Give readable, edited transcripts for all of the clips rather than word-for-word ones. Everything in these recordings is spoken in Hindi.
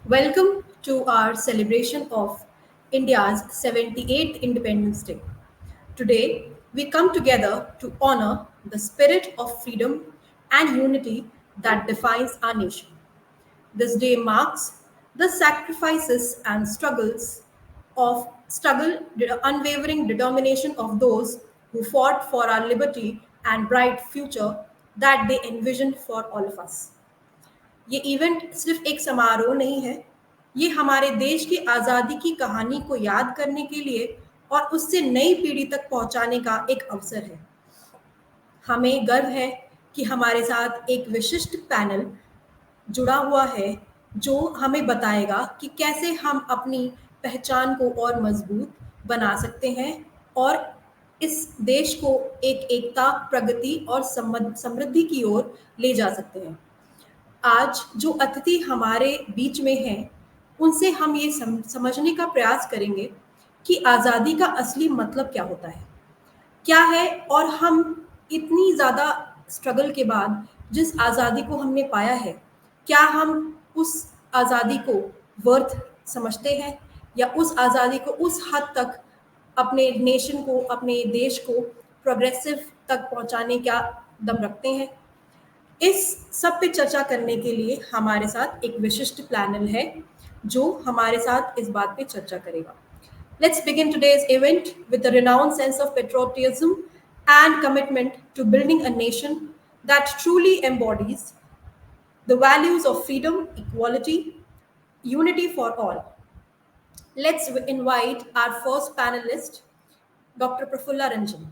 Welcome to our celebration of India's 78th Independence Day. Today, we come together to honor the spirit of freedom and unity that defines our nation. This day marks the sacrifices and the unwavering determination of those who fought for our liberty and bright future that they envisioned for all of us. ये इवेंट सिर्फ एक समारोह नहीं है, ये हमारे देश की आज़ादी की कहानी को याद करने के लिए और उससे नई पीढ़ी तक पहुंचाने का एक अवसर है। हमें गर्व है कि हमारे साथ एक विशिष्ट पैनल जुड़ा हुआ है जो हमें बताएगा कि कैसे हम अपनी पहचान को और मजबूत बना सकते हैं और इस देश को एक एकता, प्रगति और समृद्धि की ओर ले जा सकते हैं। आज जो अतिथि हमारे बीच में हैं, उनसे हम ये समझने का प्रयास करेंगे कि आज़ादी का असली मतलब क्या होता है, क्या है और हम इतनी ज़्यादा स्ट्रगल के बाद जिस आज़ादी को हमने पाया है, क्या हम उस आज़ादी को वर्थ समझते हैं या उस आज़ादी को उस हद तक अपने नेशन को, अपने देश को प्रोग्रेसिव तक पहुंचाने का दम रखते हैं। इस सब पे चर्चा करने के लिए हमारे साथ एक विशिष्ट पैनल है जो हमारे साथ इस बात पे चर्चा करेगा। Let's begin today's event with a renowned sense of patriotism and commitment to building a nation that truly embodies the values of freedom, equality, unity for all. Let's invite our first panelist, Dr. Prafulla Ranjan.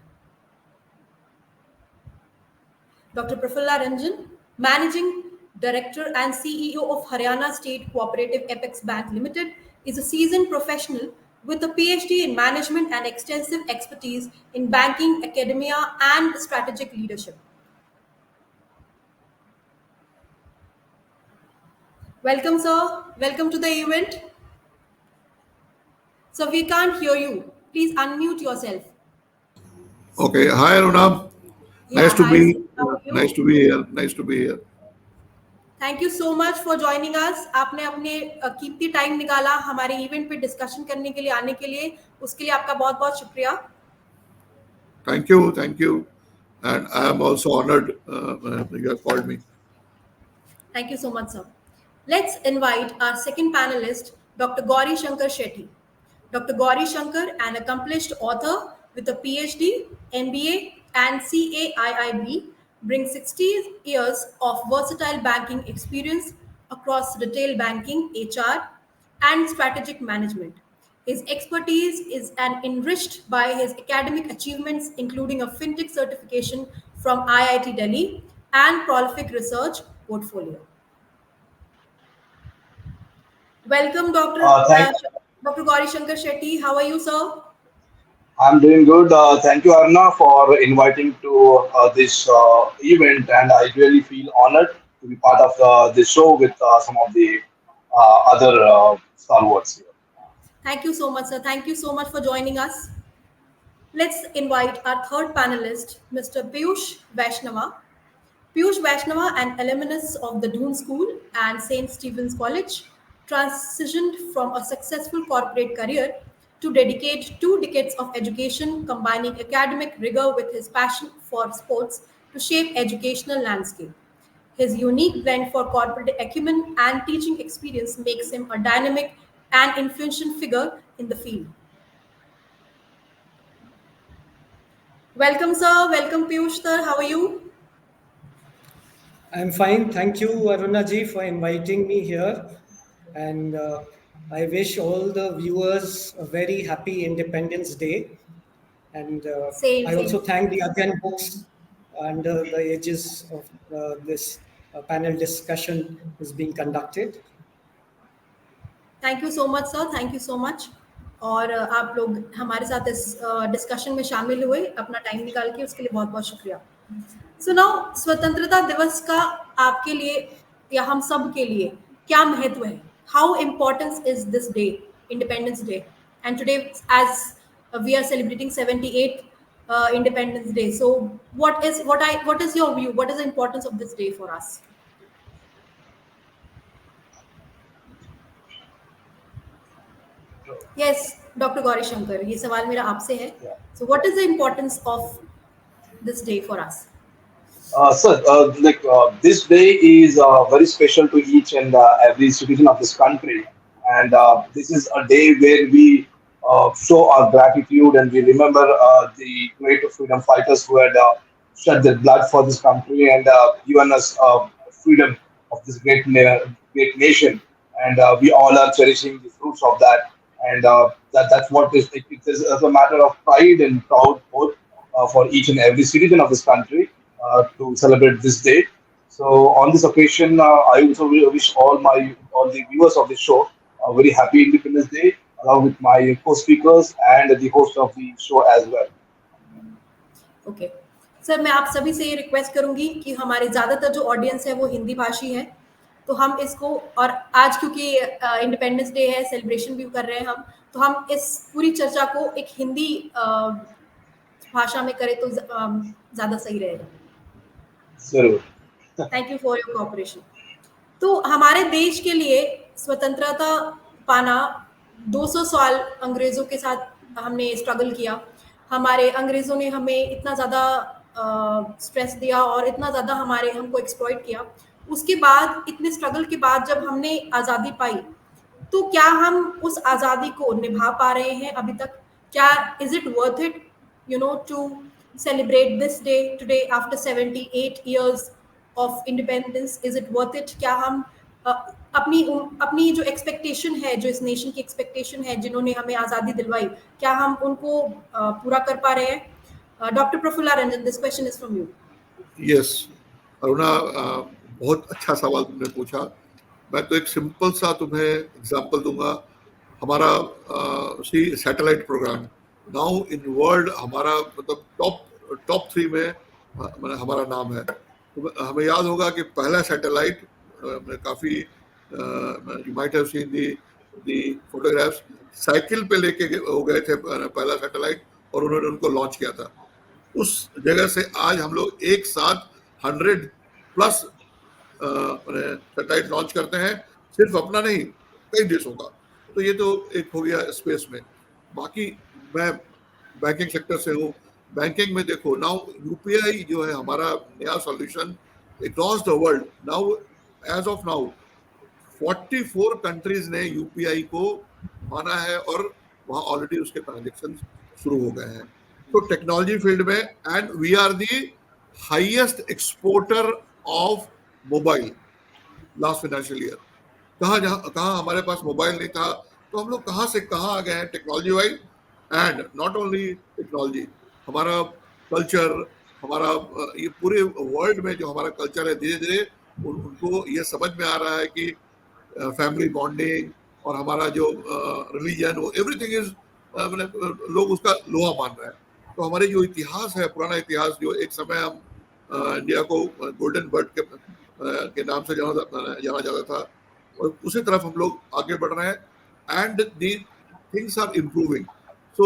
Dr. Prafulla Ranjan, Managing Director and CEO of Haryana State Cooperative Apex Bank Limited, is a seasoned professional with a PhD in management and extensive expertise in banking, academia, and strategic leadership. Welcome, sir. Welcome to the event. So, we can't hear you. Please unmute yourself. Okay. Hi, Aruna. Yeah, Nice to hi, sir. be How are you? nice to be here. Nice to be here. Thank you so much for joining us. आपने अपने कीमती टाइम निकाला हमारे इवेंट पे डिस्कशन करने के लिए, आने के लिए, उसके लिए आपका बहुत बहुत शुक्रिया। Thank you, and I am also honored you have called me. Thank you so much, sir. Let's invite our second panelist, Dr. Gauri Shankar Shetty. Dr. Gauri Shankar, an accomplished author with a PhD, MBA, and CAIIB, brings 60 years of versatile banking experience across retail banking, HR, and strategic management. His expertise is enriched by his academic achievements, including a fintech certification from IIT Delhi and prolific research portfolio. Welcome, Thank. Dr. Gauri Shankar Shetty. How are you, sir? I'm doing good. Thank you, Arna, for inviting to this event, and I really feel honored to be part of this show with some of the other stalwarts here. Thank you so much, sir. Thank you so much for joining us. Let's invite our third panelist, Mr. Piyush Vaishnava. Piyush Vaishnava, an alumnus of the Doon School and St. Stephen's College, transitioned from a successful corporate career to dedicate 2 decades of education, combining academic rigor with his passion for sports to shape educational landscape. His unique blend for corporate acumen and teaching experience makes him a dynamic and influential figure in the field. Welcome, sir. Welcome, Piyush, sir. How are you? I'm fine. Thank you, Aruna ji, for inviting me here. And I wish all the viewers a very happy Independence Day. And Same, I also same. thank the Agyan Books under the aegis of this panel discussion is being conducted. Thank you so much sir, thank you so much. और आप लोग हमारे साथ इस डिस्कशन में शामिल हुए, अपना टाइम निकाल के, उसके लिए बहुत बहुत शुक्रिया। सो नाउ, स्वतंत्रता दिवस का आपके लिए या हम सब के लिए क्या महत्व है? How importance is this day, independence day? And today as we are celebrating 78 independence day, so what is your view, what is the importance of this day for us? Yes doctor Gauri Shankar, ये सवाल मेरा आपसे है. Yeah. So what is the importance of this day for us? Sir, this day is very special to each and every citizen of this country, and this is a day where we show our gratitude and we remember the great freedom fighters who had shed their blood for this country and given us freedom of this great nation, and we all are cherishing the fruits of that, and that's what it is as a matter of pride and proud both for each and every citizen of this country to celebrate this day. So on this occasion, I also wish all the viewers of the show a very happy Independence Day, along with my co-speakers and the host of the show as well. Okay sir, मैं आप सभी से ये रिक्वेस्ट करूंगी कि हमारे ज़्यादातर जो ऑडियंस है वो हिंदी भाषी है, तो हम इसको, और आज क्योंकि इंडिपेंडेंस डे है, सेलिब्रेशन भी कर रहे हैं हम, तो हम इस पूरी चर्चा को एक हिंदी भाषा में करें तो ज़्यादा सही रहेगा. जरूर. Thank you for your cooperation. तो हमारे देश के लिए स्वतंत्रता पाना 200 साल अंग्रेज़ों के साथ हमने स्ट्रगल किया. हमारे अंग्रेज़ों ने हमें इतना ज़्यादा स्ट्रेस दिया और इतना ज़्यादा हमको एक्सप्लॉइट किया. उसके बाद, इतने स्ट्रगल के बाद जब हमने आज़ादी पाई, तो क्या हम उस आज़ादी को निभा पा रहे हैं अभी तक? क्या is it worth it, you know, to celebrate this day today after 78 years of independence? Is it worth it? क्या हम अपनी जो एक्सपेक्टेशन है, जो इस नेशन की एक्सपेक्टेशन है, जिन्होंने हमें आज़ादी दिलवाई, क्या हम उनको पूरा कर पा रहे हैं? Doctor Prafulla Ranjan, this question is from you. Yes Aruna, बहुत अच्छा सवाल तुमने पूछा. मैं तो एक सिंपल सा तुम्हें एग्जांपल दूंगा. हमारा satellite programme now in world, हमारा मतलब टॉप 3 में हमारा नाम है. तो हमें याद होगा कि पहला सैटेलाइट काफी, you might have seen the photographs, cycle पे लेके हो गए थे पहला सैटेलाइट, और उन्होंने उनको लॉन्च किया था. उस जगह से आज हम लोग एक साथ 100+ सैटेलाइट लॉन्च करते हैं, सिर्फ अपना नहीं, कई देशों का. तो ये तो एक हो गया स्पेस में. बाकी मैं बैंकिंग सेक्टर से हूँ. बैंकिंग में देखो, नाउ यूपीआई जो है हमारा नया solution across the world. Now as of now 44 countries ने यूपीआई को माना है और वहाँ ऑलरेडी उसके ट्रांजेक्शन शुरू हो गए हैं. तो टेक्नोलॉजी फील्ड में, and we are the highest exporter of mobile last financial year. कहाँ हमारे पास मोबाइल नहीं था, तो हम लोग कहाँ से कहाँ आ गए हैं technology wise. And not only technology, हमारा कल्चर, हमारा ये पूरे वर्ल्ड में जो हमारा कल्चर है, धीरे धीरे उनको ये समझ में आ रहा है कि फैमिली बॉन्डिंग और हमारा जो रिलीजन, वो एवरीथिंग इज, लोग उसका लोहा मान रहे हैं. तो हमारे जो इतिहास है, पुराना इतिहास, जो एक समय हम इंडिया को गोल्डन बर्ड के नाम से जाना जाता था, और उसी तरफ हम लोग आगे बढ़ रहे हैं. And the things are improving. So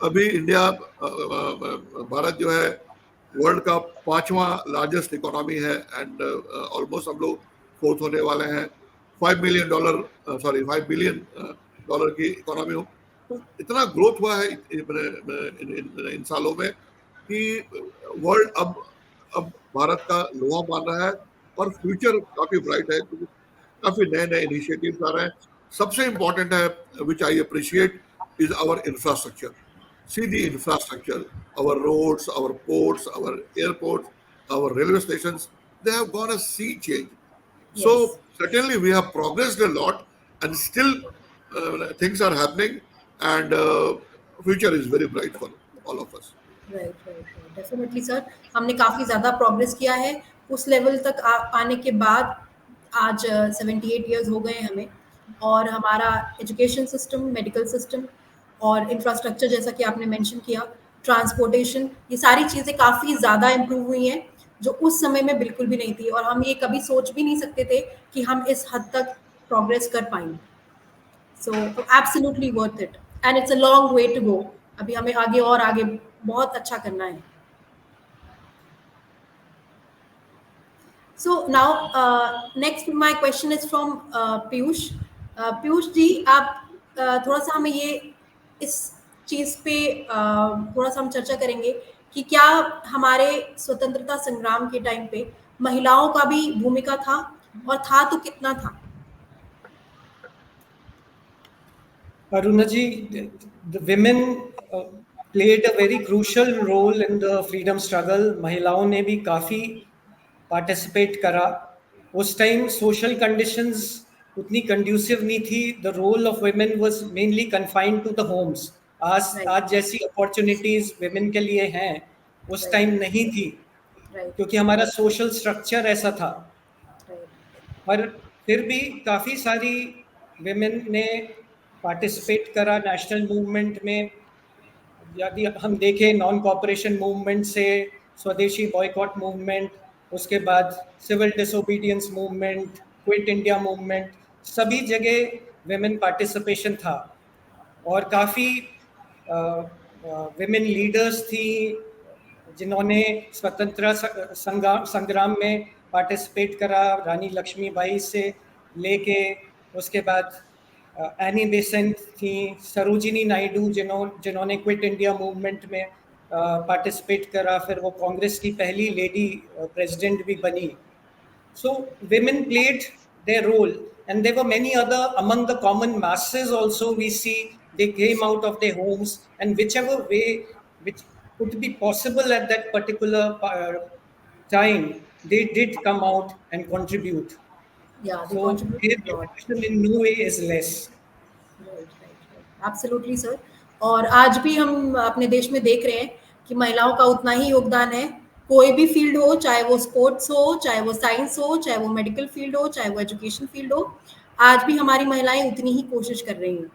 अभी इंडिया, भारत जो है वर्ल्ड का 5वां लार्जेस्ट इकोनॉमी है, एंड ऑलमोस्ट हम लोग 4th होने वाले हैं. $5 बिलियन डॉलर की इकोनॉमी हो. तो इतना ग्रोथ हुआ है इन सालों में कि वर्ल्ड अब भारत का लोहा मान रहा है, और फ्यूचर काफी ब्राइट है, क्योंकि काफी नए नए इनिशिएटिव्स आ रहे हैं. सबसे इम्पोर्टेंट है, which I appreciate, is our infrastructure. See the infrastructure, our roads, our ports, our airports, our railway stations, they have gone a sea change. So Yes. certainly we have progressed a lot, and still things are happening, and future is very bright for all of us. Right, definitely sir. हमने काफ़ी ज़्यादा प्रोग्रेस किया है. उस लेवल तक आने के बाद आज 78 ईयर्स हो गए हमें, और हमारा एजुकेशन सिस्टम, मेडिकल सिस्टम और इंफ्रास्ट्रक्चर, जैसा कि आपने मेंशन किया, ट्रांसपोर्टेशन, ये सारी चीज़ें काफ़ी ज़्यादा इम्प्रूव हुई हैं, जो उस समय में बिल्कुल भी नहीं थी, और हम ये कभी सोच भी नहीं सकते थे कि हम इस हद तक प्रोग्रेस कर पाएंगे. So absolutely worth it, and it's a long way to go. अभी हमें आगे बहुत अच्छा करना है. So now next my question is from Piyush. Piyush ji, आप थोड़ा सा हमें ये इस चीज़ पे थोड़ा सा हम चर्चा करेंगे कि क्या हमारे स्वतंत्रता संग्राम के टाइम पे महिलाओं का भी भूमिका था, और था तो कितना था? Aruna ji, the women played a very crucial role in the freedom struggle. महिलाओं ने भी काफी पार्टिसिपेट करा. उस टाइम सोशल कंडीशंस उतनी कंड्यूसिव नहीं थी. The role of women was mainly confined to the homes. Right, आज जैसी अपॉर्चुनिटीज वुमेन के लिए हैं उस राइट, टाइम नहीं थी, राइट, क्योंकि हमारा सोशल स्ट्रक्चर ऐसा था. राइट, पर फिर भी काफ़ी सारी विमेन ने पार्टिसिपेट करा नेशनल मूवमेंट में. यदि हम देखें नॉन कॉपरेशन मूवमेंट से स्वदेशी बॉयकॉट मूवमेंट, उसके बाद civil disobedience movement, quit India movement, सभी जगह विमेन पार्टिसिपेशन था. और काफ़ी विमेन लीडर्स थी जिन्होंने स्वतंत्रता संग्राम में पार्टिसिपेट करा. रानी लक्ष्मीबाई से लेके उसके बाद एनी बेसेंट थी, सरोजिनी नायडू जिन्होंने क्विट इंडिया मूवमेंट में पार्टिसिपेट करा. फिर वो कांग्रेस की पहली लेडी प्रेसिडेंट भी बनी. So women played their role, and there were many other among the common masses also. We see they came out of their homes, and whichever way which could be possible at that particular time, they did come out and contribute. या दे So their contributed lot. contribution in no way is less. Absolutely sir. और आज भी हम अपने देश में देख रहे हैं कि महिलाओं का उतना ही योगदान है. कोई भी फील्ड हो, चाहे वो स्पोर्ट्स हो, चाहे वो साइंस हो, चाहे वो मेडिकल फील्ड हो, चाहे वो एजुकेशन फील्ड हो, आज भी हमारी महिलाएं उतनी ही कोशिश कर रही हैं.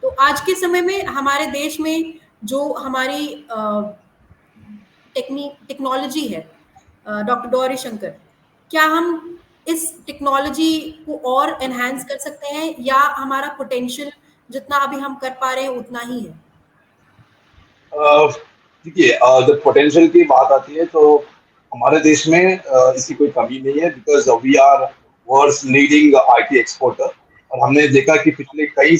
तो आज के समय में हमारे देश में जो हमारी टेक्नोलॉजी है, डॉक्टर गौरी शंकर, क्या हम इस टेक्नोलॉजी को और एनहांस कर सकते हैं, या हमारा पोटेंशियल जितना अभी हम कर पा रहे हैं उतना ही है? देखिए, जब पोटेंशियल की बात आती है तो हमारे देश में इसकी कोई कमी नहीं है, because we are world's leading IT exporter. और हमने देखा कि पिछले कई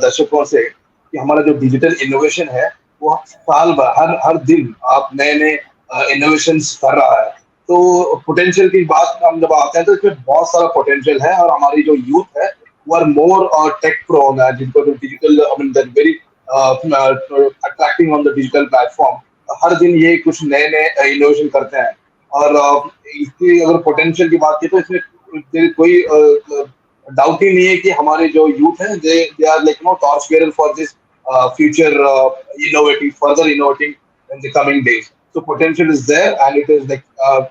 दशकों से कि हमारा जो डिजिटल इनोवेशन है वो साल भर हर दिन आप नए नए इनोवेशंस कर रहा है. तो पोटेंशियल की बात हम जब आते हैं तो इसमें बहुत सारा पोटेंशियल है. और हमारी जो यूथ है वो आर मोर टेक प्रो, जिनको digital I mean that very attracting on the digital platform. हर दिन ये कुछ नए नए इनोवेशन करते हैं. और इसकी अगर पोटेंशियल की बात की तो इसमें कोई डाउट ही नहीं है कि हमारे जो यूथ है they are like torch bearer for this future innovative further innovating in the coming days. So potential is there and it is like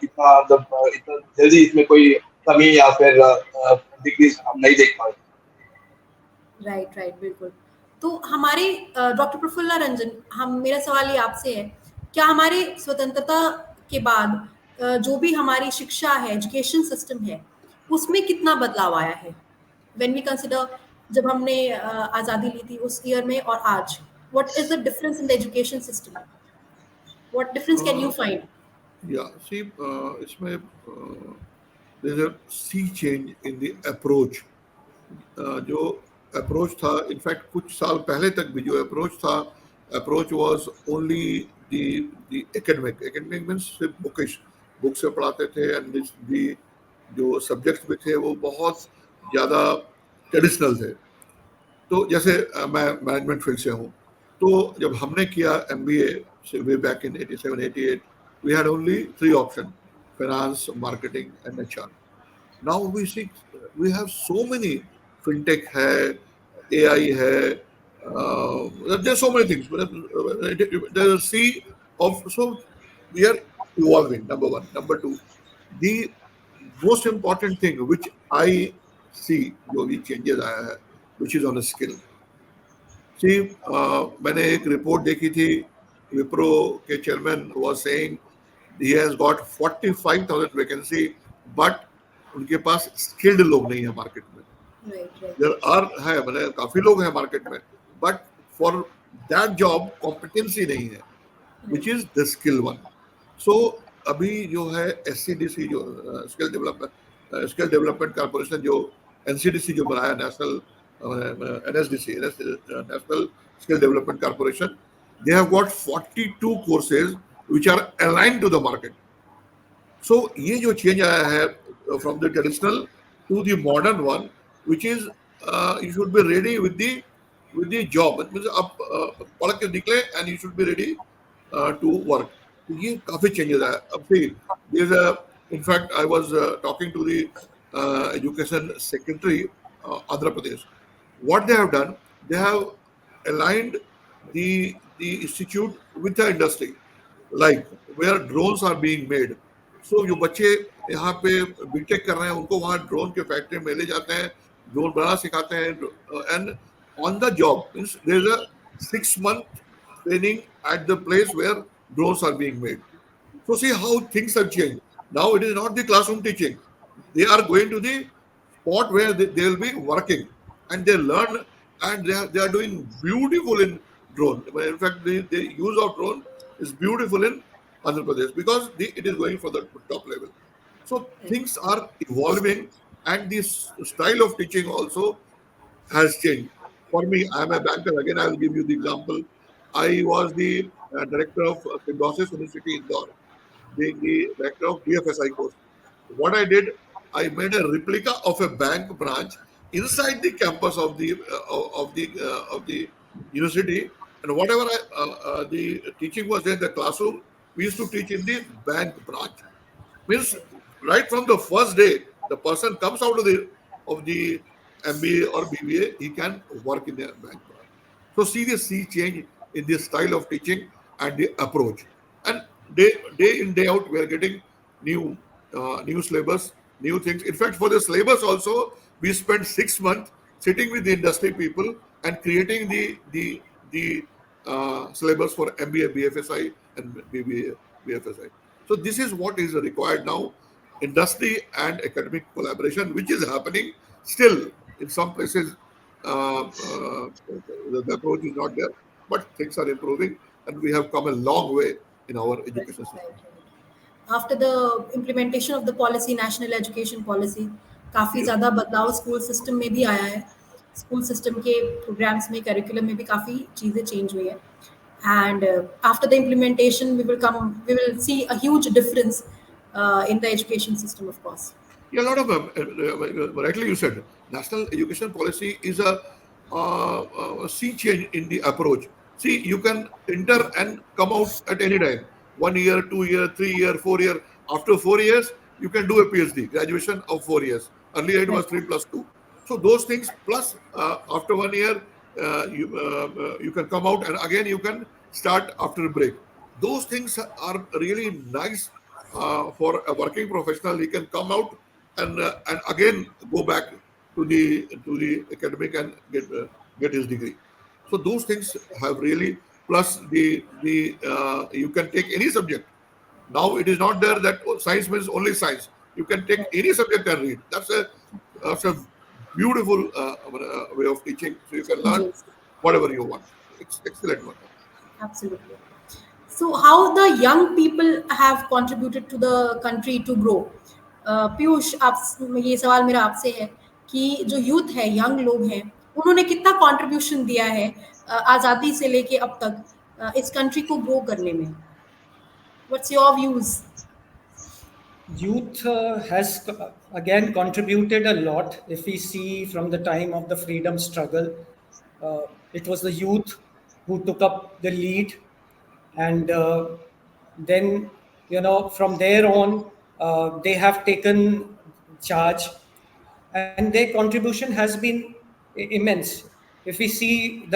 इतना जल्दी इसमें कोई कमी या फिर डिक्रीज हम नहीं देख पाए. राइट, बिल्कुल. तो हमारे डॉक्टर प्रफुल्ला रंजन, मेरा सवाल ये आपसे है, क्या हमारे स्वतंत्रता के बाद जो भी हमारी शिक्षा है, एजुकेशन सिस्टम है, उसमें कितना बदलाव आया है? व्हेन वी कंसिडर, जब हमने आज़ादी ली थी उस ईयर में और आज, what is the difference in the education system? What difference can you find? Yeah, see, इसमें there's a sea change in the approach. जो अप्रोच था, इनफैक्ट कुछ साल पहले तक भी जो approach was only the academic means सिर्फ बुक से पढ़ाते थे. एंड जो सब्जेक्ट्स भी थे वो बहुत ज़्यादा ट्रेडिशनल थे. तो जैसे मैं मैनेजमेंट फील्ड से हूँ, तो जब हमने किया MBA way back in 87-88, we had only 3 options: finance, marketing and HR. Now we have so many. Fintech hai, AI hai, there's so many things. There's a sea of, so we are evolving, number one. Number two, the most important thing which I see जो भी changes आया है, which is on a skill. See, मैंने एक रिपोर्ट देखी थी, विप्रो के chairman was saying he has got 45,000 vacancy, but उनके पास स्किल्ड लोग नहीं है मार्केट में. है मतलब काफी लोग हैं मार्केट में, but for that job competency नहीं है, which is the skill one. So अभी जो है SCDC जो स्किल डेवलपमेंट कॉर्पोरेशन जो NCDC जो बनाया, national NSDC, National Skill Development Corporation. They have got 42 courses which are aligned to the market. So ये जो change आया है from the traditional to the modern one, which is you should be ready with the job. It means आप पढ़ के निकले and you should be ready to work. तो ये काफी changes आया. अब see, there's a, in fact, I was talking to the Education Secretary, Andhra Pradesh. What they have done, they have aligned the institute with the industry, like where drones are being made. So जो बच्चे यहाँ पे बीटेक कर रहे हैं उनको वहाँ ड्रोन के फैक्ट्री में ले जाते हैं, ड्रोन बनाना सिखाते हैं, and on the job means there is a 6 month training at the place where drones are being made. So see how things have changed. Now it is not the classroom teaching. They are going to the spot where they will be working, and they learn, and they are doing beautiful in drone. In fact, the use of drone is beautiful in Andhra Pradesh because it is going for the top level. So things are evolving, and this style of teaching also has changed. For me, I am a banker. Again, I will give you the example. I was the director of Symbiosis University in Indore, being the director of DFSI course. What I did, I made a replica of a bank branch inside the campus of the university, and whatever the teaching was there in the classroom, we used to teach in the bank branch. Means right from the first day, the person comes out of the MBA or BBA, he can work in the bank branch. So see the sea change in the style of teaching and the approach. And day in day out, we are getting new syllabus, new things. In fact, for the syllabus also, we spent 6 months sitting with the industry people and creating the syllabus for MBA, BFSI, and BBA, BFSI. So this is what is required now: industry and academic collaboration, which is happening still in some places. The approach is not there, but things are improving, and we have come a long way in our education system. After the implementation of the policy, national education policy, काफ़ी Yes. ज़्यादा बदलाव स्कूल सिस्टम में भी आया है. स्कूल सिस्टम के प्रोग्राम्स में, करिकुलम में भी काफ़ी चीज़ें चेंज हुई है. And after the implementation we will see a huge difference in the education system of course. Yeah, a lot of rightly you said, national education policy is a sea change in the approach. See, you can enter and come out at any time. 1 year, 2 year, 3 year, 4 year. After 4 years, you can do a PhD, graduation of 4 years. Earlier it was 3+2. So those things plus after 1 year, you can come out and again you can start after a break. Those things are really nice for a working professional. He can come out and again go back to the academic and get his degree. So those things have really plus the you can take any subject. Now it is not there that science means only science. You can take any subject and read. That's a beautiful way of teaching. So you can learn Yes, whatever you want. It's excellent one. absolutely. So how the young people have contributed to the country to grow? Piyush, आप ये सवाल मेरा आपसे है कि जो यूथ है, यंग लोग हैं, उन्होंने कितना कंट्रीब्यूशन दिया है आज़ादी से लेके अब तक इस कंट्री को ग्रो करने में? What's your views? Youth has again contributed a lot. If we see from the time of the freedom struggle, it was the youth who took up the lead, and then from there on they have taken charge, and their contribution has been immense. If we see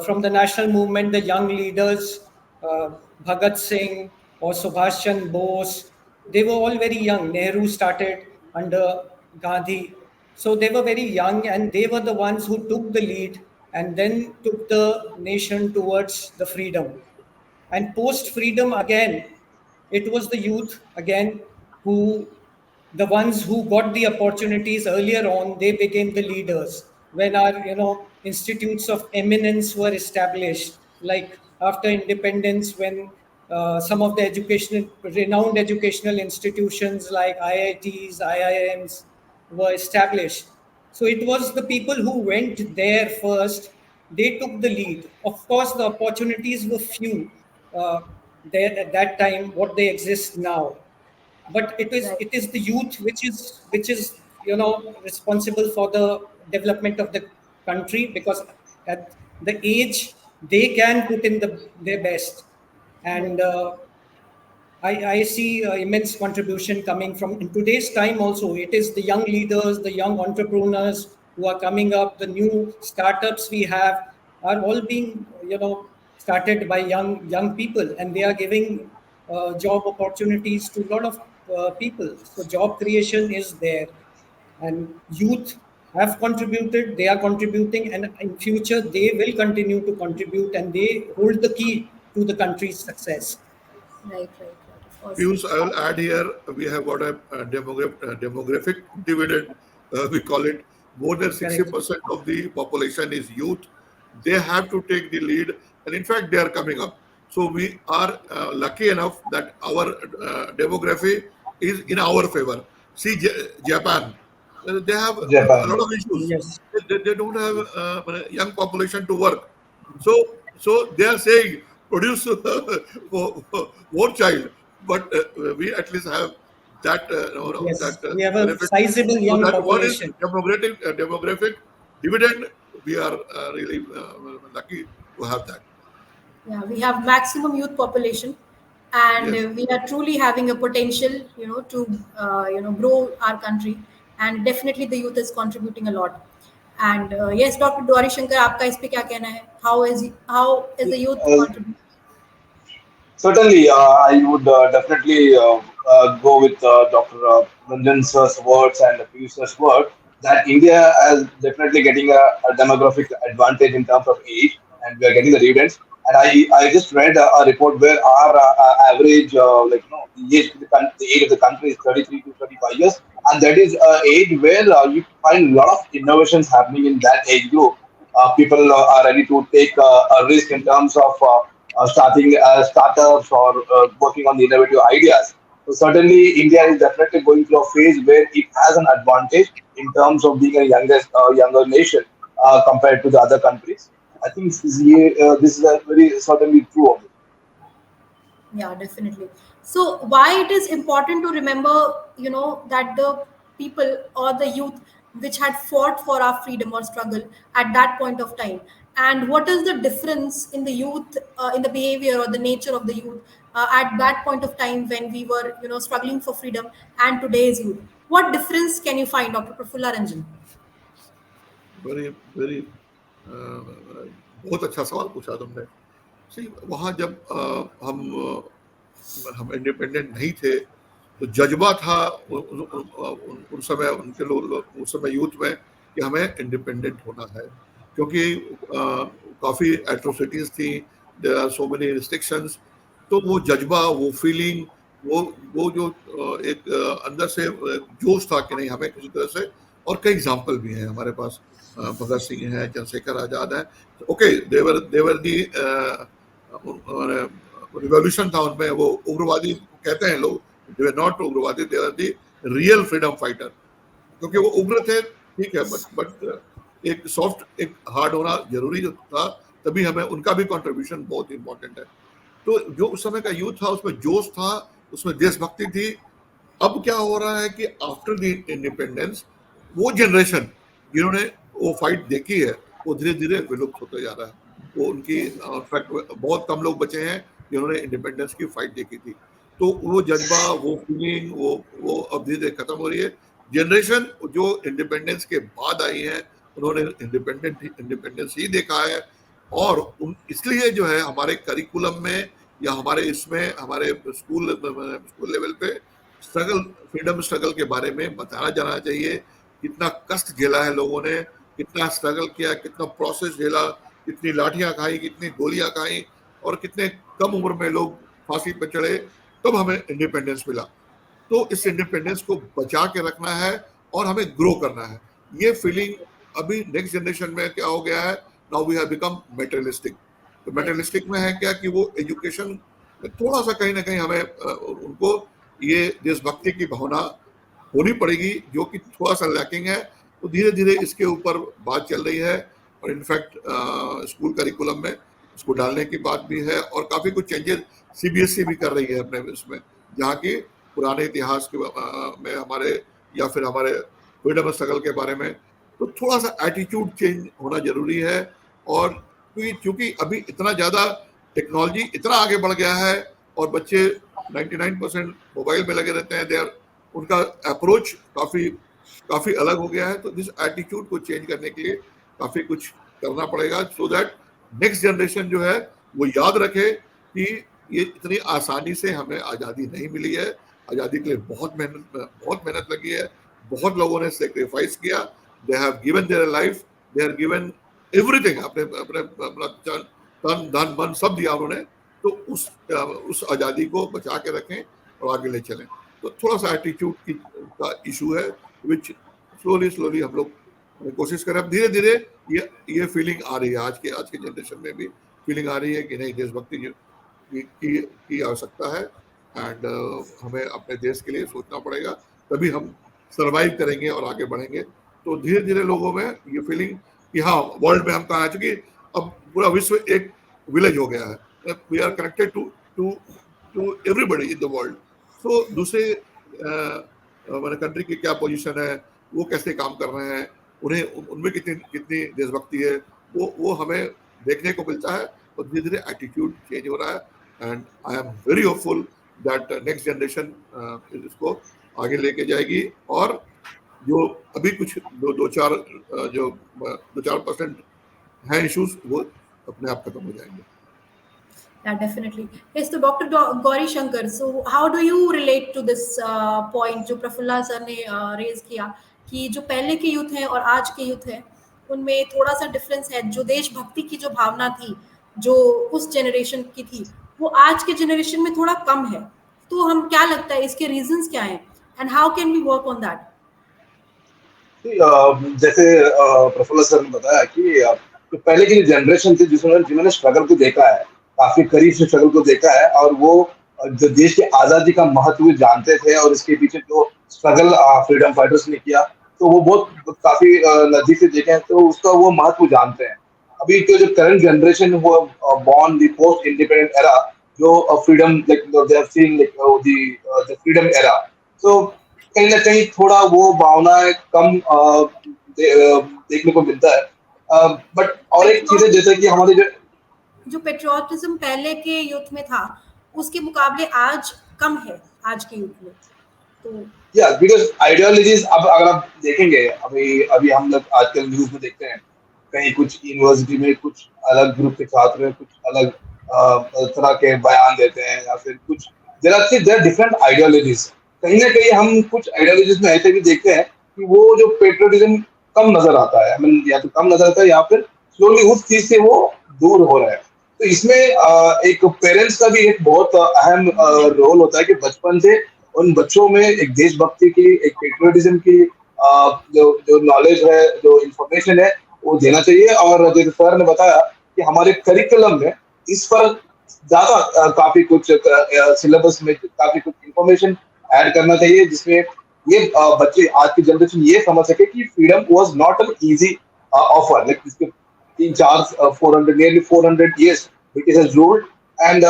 from the national movement, the young leaders, Bhagat Singh or Subhash Chandra Bose, they were all very young. Nehru started under Gandhi, so they were very young, and they were the ones who took the lead and then took the nation towards the freedom. And post freedom, again, it was the youth again who, the ones who got the opportunities earlier on, they became the leaders. When our institutes of eminence were established, like after independence, when some of the renowned educational institutions like IITs, IIMs were established, So it was the people who went there first. They took the lead. Of course, the opportunities were few there at that time what they exist now, but it is Right. it is the youth which is responsible for the development of the country, because at the age they can put in their best. Right. And I see immense contribution coming from in today's time also. It is the young leaders, the young entrepreneurs who are coming up, the new startups we have are all being, started by young people, and they are giving job opportunities to a lot of people. So job creation is there, and youth have contributed, they are contributing, and in future they will continue to contribute, and they hold the key to the country's success. Right. Right. Right. Of course. Piyush, I will add here, we have got a demographic dividend, we call it. More than Correct. 60% of the population is youth. They have to take the lead, and in fact, they are coming up. So we are lucky enough that our demography is in our favor. See, Japan, they have a Japan. lot of issues. Yes. They don't have a young population to work. So, so they are saying produce more child, but we at least have that that Yes, we have a benefit. sizable So young that one is population. demographic dividend. We are really lucky to have that. Yeah, we have maximum youth population, and Yes. we are truly having a potential, to grow our country. And definitely, the youth is contributing a lot. And yes, Dr. Dwari Shankar, आपका इस पे क्या कहना है? How is the youth Uh, contributing? Certainly, I would definitely go with Dr. Ranjan sir's words and Piyush sir's word that India is definitely getting a demographic advantage in terms of age, and we are getting the dividends. And I just read a report where our average, the age of the country is 33 to 35 years, and that is age where you find a lot of innovations happening in that age group. People are ready to take a risk in terms of starting startups or working on the innovative ideas. So certainly, India is definitely going through a phase where it has an advantage in terms of being a younger nation compared to the other countries. I think this is a very certainly true of it. Yeah, definitely. So why it is important to remember, that the people or the youth which had fought for our freedom or struggle at that point of time, and what is the difference in the youth, in the behavior or the nature of the youth at that point of time when we were, struggling for freedom, and today's youth. What difference can you find, Dr. Prafulla Ranjan? Very very बहुत अच्छा सवाल पूछा तुमने। सी वहाँ जब हम इंडिपेंडेंट नहीं थे तो जज्बा था उन समय उनके लोग उस समय यूथ में कि हमें इंडिपेंडेंट होना है, क्योंकि काफ़ी एट्रोसिटीज थी, there are so many restrictions. तो वो जज्बा, वो फीलिंग, वो जो एक अंदर से जोश था कि नहीं हमें किसी तरह से। और कई एग्जाम्पल भी हैं हमारे पास, भगत सिंह है, चंद्रशेखर आजाद है। ओके, देवर दी रिवॉल्यूशन था उनमें, वो उग्रवादी कहते हैं लोग, दे वर नॉट उग्रवादी, they are the real freedom fighter, क्योंकि वो उग्र थे, ठीक है, बट एक सॉफ्ट एक हार्ड होना जरूरी जो था, तभी हमें उनका भी कंट्रीब्यूशन बहुत इंपॉर्टेंट है। तो जो उस समय का यूथ था उसमें जोश था, उसमें देशभक्ति थी। अब क्या हो रहा है कि आफ्टर द इंडिपेंडेंस वो जनरेशन जिन्होंने वो फाइट देखी है वो धीरे धीरे विलुप्त होते जा रहा है। वो उनकी इनफैक्ट बहुत कम लोग बचे हैं जिन्होंने इंडिपेंडेंस की फाइट देखी थी। तो वो जज्बा, वो फीलिंग, वो अब धीरे धीरे खत्म हो रही है। जनरेशन जो इंडिपेंडेंस के बाद आई है उन्होंने इंडिपेंडेंस ही देखा है, और इसलिए जो है हमारे करिकुलम में या हमारे इसमें हमारे स्कूल लेवल पे स्ट्रगल, फ्रीडम स्ट्रगल के बारे में बताना जाना चाहिए। कितना कष्ट झेला है लोगों ने, कितना स्ट्रगल किया, कितना प्रोसेस झेला, कितनी लाठियां खाई, कितनी गोलियां खाई, और कितने कम उम्र में लोग फांसी पर चढ़े, तब हमें इंडिपेंडेंस मिला। तो इस इंडिपेंडेंस को बचा के रखना है और हमें ग्रो करना है। ये फीलिंग अभी नेक्स्ट जनरेशन में क्या हो गया है, now we have become materialistic. तो मेटेरियलिस्टिक में है क्या कि वो एजुकेशन में थोड़ा सा कहीं ना कहीं हमें उनको ये देशभक्ति की भावना होनी पड़ेगी, जो कि थोड़ा सा लैकिंग है। तो धीरे धीरे इसके ऊपर बात चल रही है, और इनफैक्ट स्कूल करिकुलम में इसको डालने की बात भी है, और काफ़ी कुछ चेंजेस सीबीएसई भी कर रही है अपने इसमें, जहाँ की पुराने इतिहास के में हमारे, या फिर हमारे फ्रीडम स्ट्रगल के बारे में, तो थोड़ा सा एटीट्यूड चेंज होना जरूरी है। और क्योंकि अभी इतना ज़्यादा टेक्नोलॉजी इतना आगे बढ़ गया है, और बच्चे 99% मोबाइल में लगे रहते हैं, देर उनका अप्रोच काफ़ी अलग हो गया है। तो इस एटीट्यूड को चेंज करने के लिए काफ़ी कुछ करना पड़ेगा, सो दैट नेक्स्ट जनरेशन जो है वो याद रखे कि ये इतनी आसानी से हमें आज़ादी नहीं मिली है। आज़ादी के लिए बहुत मेहनत लगी है, बहुत लोगों ने सेक्रीफाइस किया, they have given their life, they have given everything, अपने अपना तन धन मन सब दिया उन्होंने। तो उस आज़ादी को बचा के रखें और आगे ले चलें। तो थोड़ा सा एटीट्यूड का इशू है, विच स्लोली हम लोग कोशिश करें। अब धीरे धीरे ये फीलिंग आ रही है, आज के जनरेशन में भी फीलिंग आ रही है कि नहीं, देशभक्ति की आवश्यकता है, एंड हमें अपने देश के लिए सोचना पड़ेगा, तभी हम सरवाइव करेंगे और आगे बढ़ेंगे। तो धीरे धीरे लोगों में ये फीलिंग कि हाँ, वर्ल्ड में हम कहाँ आ चुके, अब पूरा विश्व एक विलेज हो गया है, we are connected to everybody in the world. तो दूसरे हमारे कंट्री की क्या पोजीशन है, वो कैसे काम कर रहे हैं, उनमें कितनी देशभक्ति है, वो हमें देखने को मिलता है, और धीरे धीरे एटीट्यूड चेंज हो रहा है। And I am very hopeful that next generation इसको आगे लेके जाएगी, और जो अभी कुछ दो चार परसेंट हैं इश्यूज, वो अपने आप खत्म हो जाएंगे। Yeah, definitely. Yes, so Dr. Gauri Shankar, so how do you relate to this point जो प्रफुल्ला सर ने रेज किया कि जो पहले के यूथ हैं और आज के यूथ हैं उनमें थोड़ा सा डिफरेंस है, जो देशभक्ति की जो भावना थी जो उस जनरेशन की थी वो आज के जनरेशन में थोड़ा कम है। तो हम क्या लगता है इसके रीजंस क्या हैं and how can we work on that? जैसे प्रफुल्ला सर ने बताया कि जो पहले की जनरेशन थी जिन्होंने स्ट्रगल को देखा है, काफी करीब से स्ट्रगल को देखा है, और वो जो देश की आजादी का महत्व जानते थे, और इसके पीछे जो स्ट्रगल फ्रीडम फाइटर्स ने किया, तो वो बहुत काफी नजदीक से देखे हैं, तो उसका वो महत्व जानते हैं। अभी जो करंट जनरेशन वो born the post independent era, जो freedom like they have seen like the freedom era, तो कहीं ना कहीं थोड़ा वो भावनाएं कम देखने को मिलता है। बट और एक चीज है, जैसे कि हमारे जो पेट्रियोटिज्म पहले के यूथ में था उसके मुकाबले आज कम है आज के यूथ में। तो या बिकॉज आइडियोलॉजीज, अब अगर आप देखेंगे, अभी हम लोग आजकल न्यूज में देखते हैं, कहीं कुछ यूनिवर्सिटी में कुछ अलग ग्रुप के छात्र कुछ अलग तरह के बयान देते हैं, या फिर कुछ देयर आर डिफरेंट आइडियोलॉजीज। कहीं ना कहीं हम कुछ आइडियोलॉजीज में ऐसे भी देखते हैं कि वो जो पेट्रियोटिज्म कम नजर आता है, या तो कम नजर आता है या फिर स्लोली उस चीज से वो दूर हो रहा है। तो इसमें एक पेरेंट्स का भी एक बहुत अहम रोल होता है कि बचपन से उन बच्चों में एक देशभक्ति की, एक पेट्रियोटिज्म की जो नॉलेज है, जो इंफॉर्मेशन है, वो देना चाहिए। और जैसे सर ने बताया कि हमारे करिकुलम में इस पर ज्यादा काफी कुछ सिलेबस में काफी कुछ इंफॉर्मेशन ऐड करना चाहिए, जिसमें ये बच्चे आज की जनरेशन ये समझ सके कि freedom was not an easy offer. Like इसके 400 years British has ruled, and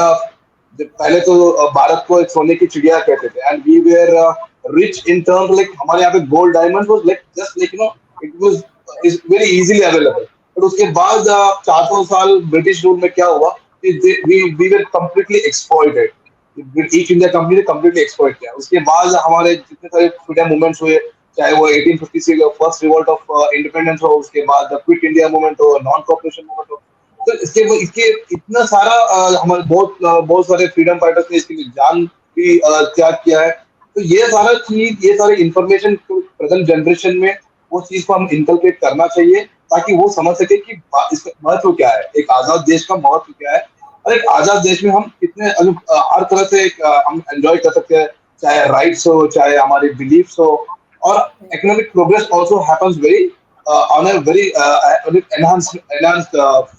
पहले तो भारत को एक सोने की चिड़िया कहते थे, and we were rich in terms like हमारे यहाँ पे gold diamonds was like just like it was is very easily available. but उसके बाद 400 साल ब्रिटिश रूल में क्या हुआ, we were completely exploited. East India company ने completely exploit किया। उसके बाद हमारे जितने सारे फ्रीडम मूवमेंट्स हुए, चाहे वो 1856 फर्स्ट रिवोल्ट ऑफ इंडिपेंडेंस हो, उसके बाद क्विट इंडिया मूवमेंट हो, नॉन कॉपरेशन मूवमेंट हो, तो इसके इतना सारा हमारे बहुत सारे फ्रीडम फाइटर्स ने इसके लिए जान भी त्याग किया है। तो ये सारा चीज, ये सारे इंफॉर्मेशन प्रेजेंट जनरेशन में वो चीज को हम इनकलकेट करना चाहिए, ताकि वो समझ सके कि इसका महत्व क्या है, एक आजाद देश का महत्व क्या है, और एक आजाद देश में हम कितने हर तरह से हम एंजॉय कर सकते हैं, चाहे राइट्स हो, चाहे हमारे बिलीफ्स हो, और economic progress also happens on a very enhanced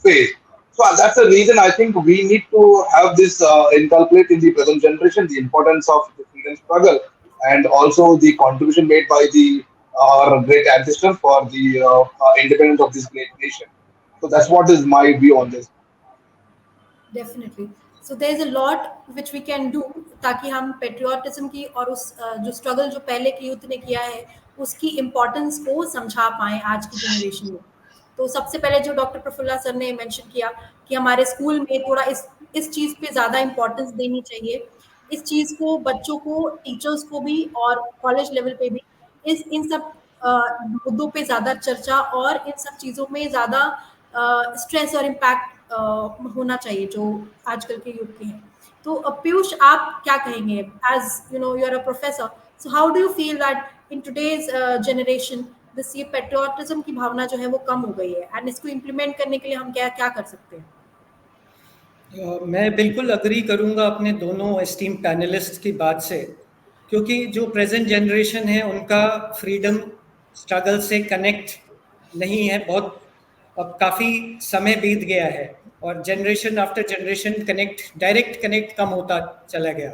phase. So that's the reason I think we need to have this inculcate in the present generation the importance of the freedom struggle, and also the contribution made by the our great ancestor for the independence of this great nation. So that's what is my view on this. Definitely so there is a lot which we can do ताकि हम पेट्रियाटिज्म की और उस जो स्ट्रगल जो पहले के यूथ ने किया है उसकी इम्पोर्टेंस को समझा पाएँ आज की जनरेशन में। तो सबसे पहले जो डॉक्टर प्रफुल्ला सर ने मेंशन किया कि हमारे स्कूल में थोड़ा इस चीज़ पे ज़्यादा इम्पोर्टेंस देनी चाहिए। इस चीज़ को बच्चों को, टीचर्स को भी और कॉलेज लेवल पे भी इस इन सब मुद्दों पे ज़्यादा चर्चा और इन सब चीज़ों में ज़्यादा स्ट्रेस और इम्पैक्ट होना चाहिए जो आजकल के युग के हैं। तो पीयूष आप क्या कहेंगे as you know you are a professor, so how do you feel that in today's generation this ये पेट्रियोटिज्म की भावना जो है वो कम हो गई है एंड इसको इम्प्लीमेंट करने के लिए हम क्या क्या कर सकते हैं? मैं बिल्कुल अग्री करूंगा अपने दोनों एस्टीम पैनलिस्ट की बात से, क्योंकि जो प्रेजेंट जनरेशन है उनका फ्रीडम स्ट्रगल से कनेक्ट नहीं है। बहुत अब काफ़ी समय बीत गया है और generation after generation direct connect कम होता चला गया।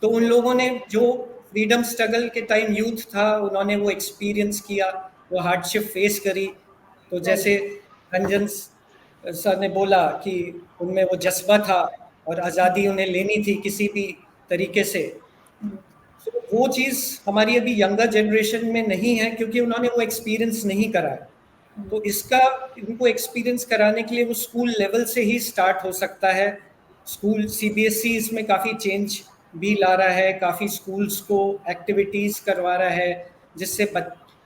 तो उन लोगों ने जो फ्रीडम स्ट्रगल के टाइम यूथ था उन्होंने वो एक्सपीरियंस किया, वो हार्डशिप फेस करी। तो जैसे रंजन सर ने बोला कि उनमें वो जज्बा था और आज़ादी उन्हें लेनी थी किसी भी तरीके से। तो वो चीज़ हमारी अभी यंगर जनरेशन में नहीं है क्योंकि उन्होंने वो एक्सपीरियंस नहीं करा है। तो इसका इनको एक्सपीरियंस कराने के लिए वो स्कूल लेवल से ही स्टार्ट हो सकता है। स्कूल सीबीएसई इसमें काफ़ी चेंज भी ला रहा है, काफ़ी स्कूल्स को एक्टिविटीज़ करवा रहा है जिससे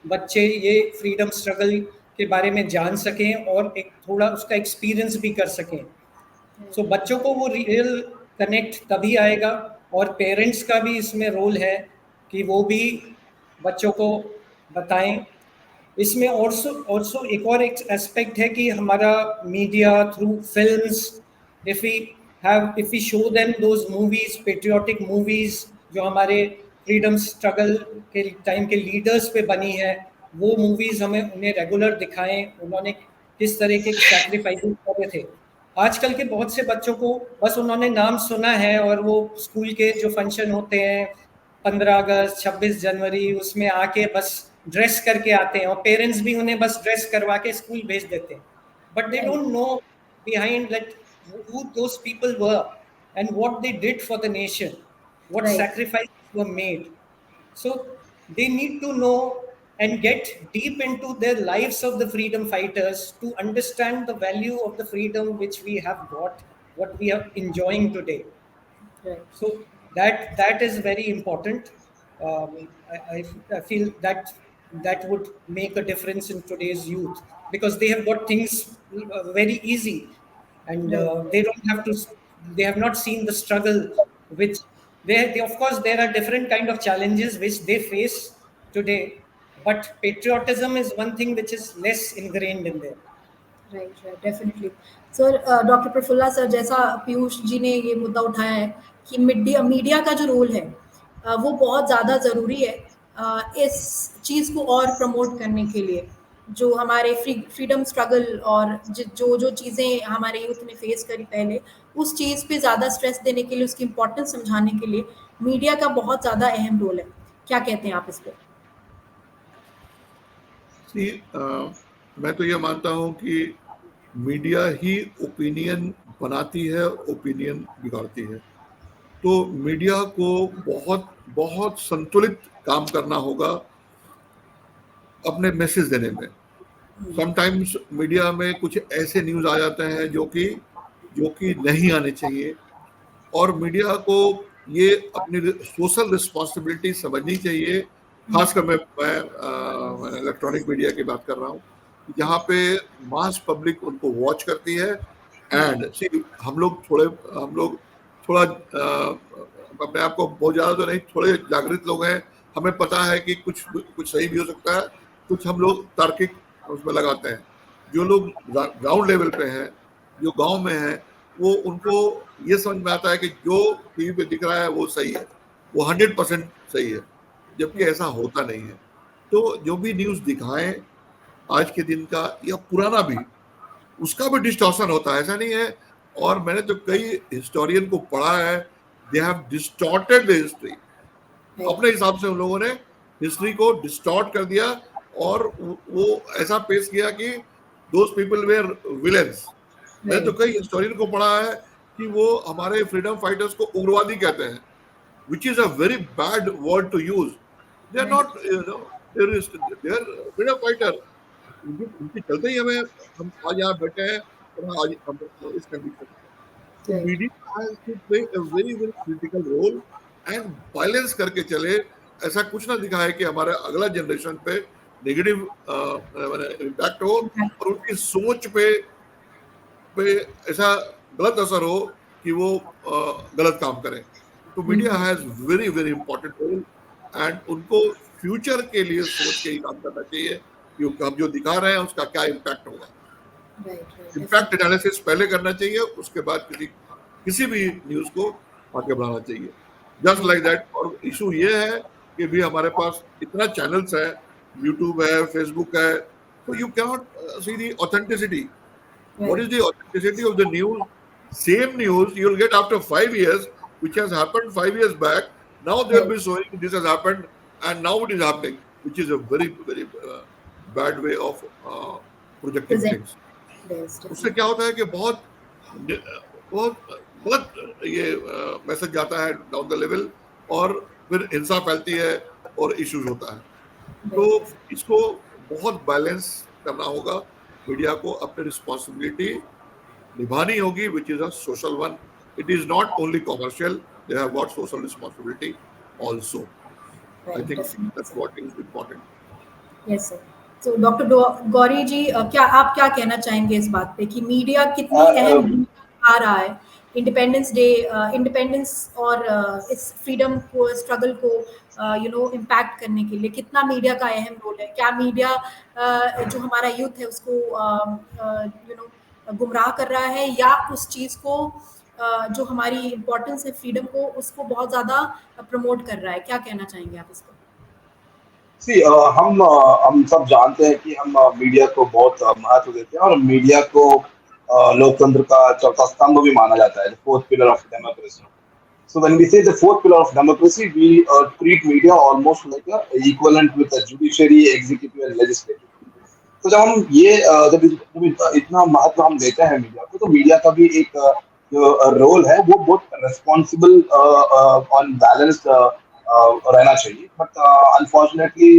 बच्चे ये फ्रीडम स्ट्रगल के बारे में जान सकें और एक थोड़ा उसका एक्सपीरियंस भी कर सकें। सो बच्चों को वो रियल कनेक्ट तभी आएगा और पेरेंट्स का भी इसमें रोल है कि वो भी बच्चों को बताएं। इसमें ऑल्सो एक और एक एस्पेक्ट है कि हमारा media through films, if we show them those movies, patriotic movies जो हमारे फ्रीडम स्ट्रगल के टाइम के लीडर्स पे बनी है, वो मूवीज हमें उन्हें रेगुलर दिखाएं, उन्होंने किस तरह के सैक्रिफाइस करे थे। आजकल के बहुत से बच्चों को बस उन्होंने नाम सुना है और वो स्कूल के जो फंक्शन होते हैं 15 अगस्त 26 जनवरी उसमें आके बस ड्रेस करके आते हैं और पेरेंट्स भी उन्हें बस ड्रेस करवा के स्कूल भेज देते हैं, but they don't know behind that who those people were and what they did for the nation, what Right. sacrifices were made. So they need to know and get deep into their lives of the freedom fighters to understand the value of the freedom which we have got, what we are enjoying today. Right. So that is very important. I feel that would make a difference in today's youth because they have got things very easy and they have not seen the struggle which they of course there are different kind of challenges which they face today, but patriotism is one thing which is less ingrained in them. Right right definitely sir. Doctor Prafulla sir, जैसा पीयूष जी ने ये मुद्दा उठाया है कि मीडिया का जो रोल है वो बहुत ज़्यादा ज़रूरी है इस चीज़ को और प्रमोट करने के लिए। जो हमारे फ्रीडम स्ट्रगल और जो चीज़ें हमारे यूथ ने फेस करी पहले, उस चीज़ पे ज़्यादा स्ट्रेस देने के लिए, उसकी इम्पोर्टेंस समझाने के लिए मीडिया का बहुत ज़्यादा अहम रोल है। क्या कहते हैं आप इस पर? मैं तो ये मानता हूँ कि मीडिया ही ओपिनियन बनाती है, ओपिनियन बिगाड़ती है। तो मीडिया को बहुत बहुत संतुलित काम करना होगा अपने मैसेज देने में। समटाइम्स मीडिया में कुछ ऐसे न्यूज़ आ जाते हैं जो कि नहीं आने चाहिए, और मीडिया को ये अपनी सोशल रिस्पॉन्सिबिलिटी समझनी चाहिए। खासकर मैं इलेक्ट्रॉनिक मीडिया की बात कर रहा हूँ, जहाँ पे मास पब्लिक उनको वॉच करती है। एंड हम लोग थोड़ा अपने आप को बहुत ज़्यादा तो नहीं, थोड़े जागृत लोग हैं। हमें पता है कि कुछ सही भी हो सकता है, कुछ हम लोग तार्किक उसमें लगाते हैं। जो लोग ग्राउंड लेवल पे हैं, जो गांव में हैं, वो उनको ये समझ में आता है कि जो टीवी पे दिख रहा है वो सही है, वो 100% सही है, जबकि ऐसा होता नहीं है। तो जो भी न्यूज़ दिखाएं आज के दिन का या पुराना भी, उसका भी डिस्टॉर्शन होता है, ऐसा नहीं है। और मैंने तो कई हिस्टोरियन को पढ़ा है, they have distorted the history. अपने हिसाब से उन लोगों ने हिस्ट्री को डिस्टॉर्ट कर दिया और वो ऐसा पेश किया कि दोज पीपल वेयर विलेंस। मैंने तो कई हिस्टोरियन को पढ़ा है कि वो हमारे फ्रीडम फाइटर्स को उग्रवादी कहते हैं, which is a very bad word to use. They are not, terrorist. They are freedom fighter. उनके चलते ही हम आज यहाँ बैठे हैं और आज हम इस कंडीशन में। तो media has to play a very very critical role and balance करके चले, ऐसा कुछ ना दिखाए कि हमारे अगला जनरेशन पे नेगेटिव इम्पैक्ट हो और उनकी सोच पे ऐसा गलत असर हो कि वो गलत काम करें। तो media has very very important role and उनको फ्यूचर के लिए सोच के ही काम करना चाहिए कि हम जो दिखा रहे हैं उसका क्या इम्पैक्ट होगा। इम्पैक्ट एनालिसिस पहले करना चाहिए, उसके बाद किसी भी न्यूज को आगे बढ़ाना चाहिए, जस्ट लाइक दैट। और इशू ये है कि भी हमारे पास इतना चैनल्स है, यूट्यूब है, फेसबुक है, तो you can not see the authenticity. What is the authenticity of the news? Same news you will get after 5 years, which has happened 5 years back. Now they will be showing this has happened and now it is happening, which is a very very bad way of projecting things. उससे क्या होता है कि बहुत गलत ये मैसेज जाता है डाउन द लेवल और फिर हिंसा फैलती है और इश्यूज होता है। तो इसको बहुत बैलेंस करना होगा, मीडिया को अपनी रिस्पॉन्सिबिलिटी निभानी होगी, which is a social one. It is not only commercial, they have got social responsibility also. I think that's what is important. Yes sir. तो डॉक्टर गौरी जी, क्या आप क्या कहना चाहेंगे इस बात पे कि मीडिया कितनी अहम भूमिका आ रहा है इंडिपेंडेंस डे, इंडिपेंडेंस और इस फ्रीडम को, स्ट्रगल को इम्पैक्ट करने के लिए कितना मीडिया का अहम रोल है? क्या मीडिया जो हमारा यूथ है उसको गुमराह कर रहा है या उस चीज़ को जो हमारी इम्पोर्टेंस है फ्रीडम को, उसको बहुत ज़्यादा प्रमोट कर रहा है? क्या कहना चाहेंगे आप इसको? हम सब जानते हैं कि हम मीडिया को बहुत महत्व देते हैं और मीडिया को लोकतंत्र का चौथा स्तंभ भी माना जाता है, the fourth pillar of democracy. So when we say the fourth pillar of democracy, we treat media almost like a equivalent with the judiciary, executive and legislative. तो जब हम ये जब इतना महत्व हम देते हैं मीडिया को, तो मीडिया का भी एक जो रोल है वो बहुत रेस्पॉन्सिबल और बैलेंस्ड रहना चाहिए। बट अनफॉर्चुनेटली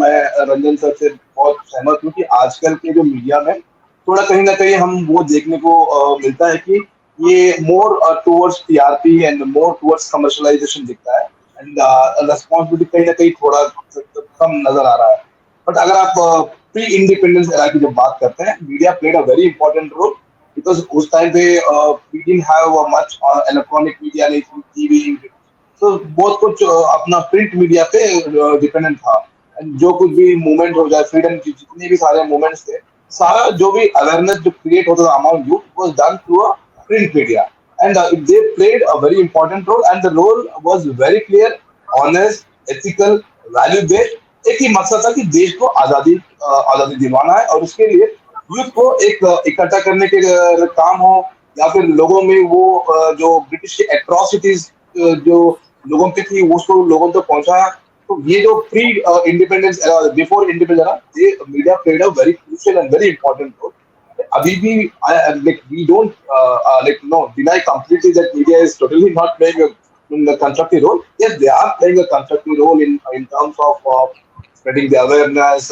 मैं रंजन सर से बहुत सहमत हूँ कि आजकल के जो मीडिया में थोड़ा कहीं ना कहीं हम वो देखने को मिलता है कि ये more towards TRP and more towards commercialisation दिखता है एंड रेस्पॉन्सिबिलिटी कहीं ना कहीं थोड़ा कम नजर आ रहा है। बट अगर आप प्री इंडिपेंडेंस एरा की जब बात करते हैं, media played a very important role because उस टाइम पे we didn't have much electronic media, नहीं टीवी, तो बहुत कुछ अपना प्रिंट मीडिया पे डिपेंडेंट था। एंड जो कुछ भी मूवमेंट हो जाए, फ्रीडम की जितने भी सारे मूवमेंट्स थे, सारा जो भी अवेयरनेस जो क्रिएट होता था amount youth was done through a print media and they played a very important role and the role was very clear, honest, ethical, value based। एक ही मकसद था कि देश को आजादी दिलवाना है और उसके लिए यूथ को एक इकट्ठा करने के काम हो या फिर लोगों में वो जो ब्रिटिश की एट्रोसिटीज जो लोगों पे थी उसको लोगों तक पहुंचाया। तो ये जो pre independence before independence era, ये media played a very crucial and very important role. अभी भी like we don't deny completely that media is totally not playing a constructive role. Yes, they are playing a constructive role in terms of spreading the awareness,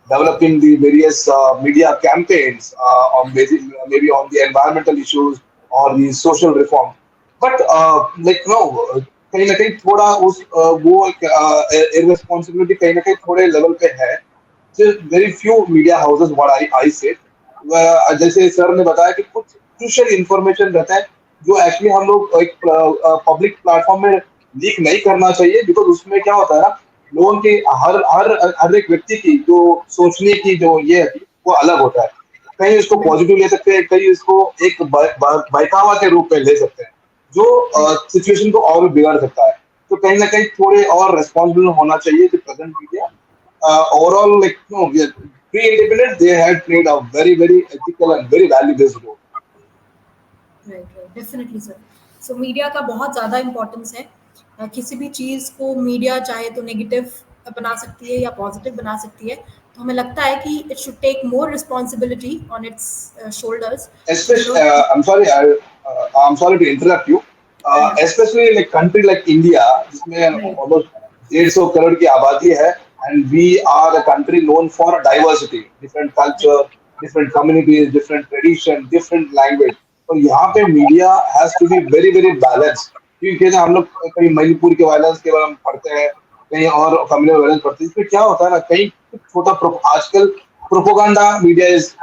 developing the various media campaigns on maybe on the environmental issues or the social reform. But कहीं ना कहीं थोड़ा उस वो irresponsibility कहीं ना कहीं थोड़े लेवल पे है। Very few media houses, what I say, जैसे सर ने बताया कि कुछ क्रूशियल इंफॉर्मेशन रहता है जो एक्चुअली हम लोग एक पब्लिक प्लेटफॉर्म में लीक नहीं करना चाहिए, बिकॉज उसमें क्या होता है ना, लोगों के हर एक व्यक्ति की जो सोचने की जो ये है वो अलग होता है। कहीं इसको पॉजिटिव ले सकते हैं, कहीं इसको एक बहकावा के रूप में ले सकते हैं जो सिचुएशन को और भी बिगाड़ सकता है। तो कहीं ना कहीं थोड़े और रेस्पॉन्सिबल होना चाहिए कि present media overall pre-independence they had played a very very ethical and very value-based role. Right, definitely sir. So media का बहुत ज़्यादा importance है किसी भी चीज़ को मीडिया चाहे तो नेगेटिव बना सकती है या पॉजिटिव बना सकती है, तो हमें लगता है कि it should take more responsibility on its shoulders. Especially, I'm sorry to interrupt you. Right, Especially like country like India, जिसमें almost 150 करोड़ की आबादी है, and we are a country known for diversity, different culture, different communities, different tradition, different language. तो यहाँ पे media has to be very very balanced. क्योंकि ना हम लोग कहीं मणिपुर के वायलेंस के बारे में पढ़ते हैं, कहीं और कम्युनल वायलेंस पढ़ते हैं, इसमें क्या होता है ना, कहीं छोटा आजकल propaganda media is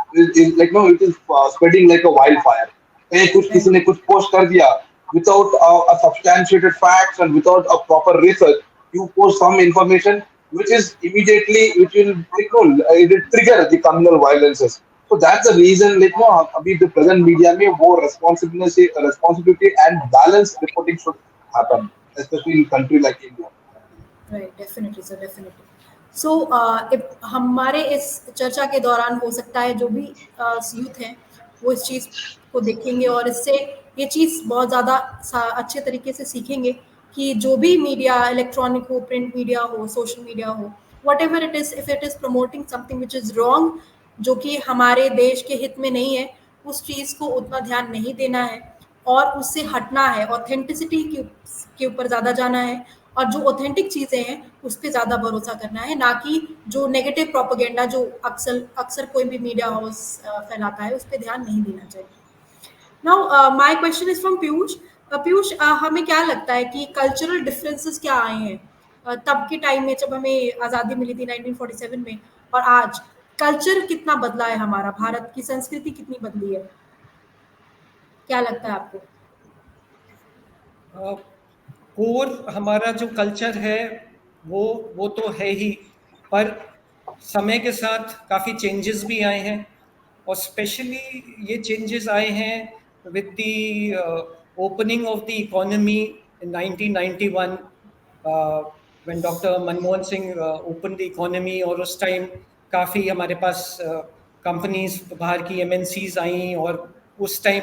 like no, it is spreading like a wildfire. कहीं कुछ किसी ने कुछ पोस्ट कर दिया without a substantiated facts and without a proper research, you post some information which is immediately, which will like no, it will trigger the communal violences. So that's the reason like no, अभी the present media में वो responsibility and balanced reporting should happen, especially in country like India. Right, definitely sir, definitely. So हमारे इस चर्चा के दौरान हो सकता है जो भी यूथ हैं वो इस चीज़ को देखेंगे और इससे ये चीज़ बहुत ज़्यादा अच्छे तरीके से सीखेंगे कि जो भी मीडिया, इलेक्ट्रॉनिक हो, प्रिंट मीडिया हो, सोशल मीडिया हो, what ever it is, if it is promoting something which is wrong, जो कि हमारे देश के हित में नहीं है, उस चीज़ को उतना ध्यान नहीं देना है और उससे हटना है, ऑथेंटिसिटी के ऊपर ज़्यादा जाना है और जो ऑथेंटिक चीज़ें हैं उस पर ज़्यादा भरोसा करना है, ना कि जो नेगेटिव प्रोपेगेंडा जो अक्सर कोई भी मीडिया हाउस फैलाता है उस पर ध्यान नहीं देना चाहिए। Now my question is from Piyush. Piyush, हमें क्या लगता है कि कल्चरल डिफरेंसेस क्या आए हैं तब के टाइम में जब हमें आज़ादी मिली थी 1947 में, और आज कल्चर कितना बदला है, हमारा भारत की संस्कृति कितनी बदली है, क्या लगता है आपको? कोर हमारा जो कल्चर है वो तो है ही, पर समय के साथ काफ़ी चेंजेस भी आए हैं और स्पेशली ये चेंजेस आए हैं with the opening of the economy in 1991 when doctor Manmohan Singh open the economy, और उस टाइम काफ़ी हमारे पास कंपनीज बाहर की MNCs आई और उस टाइम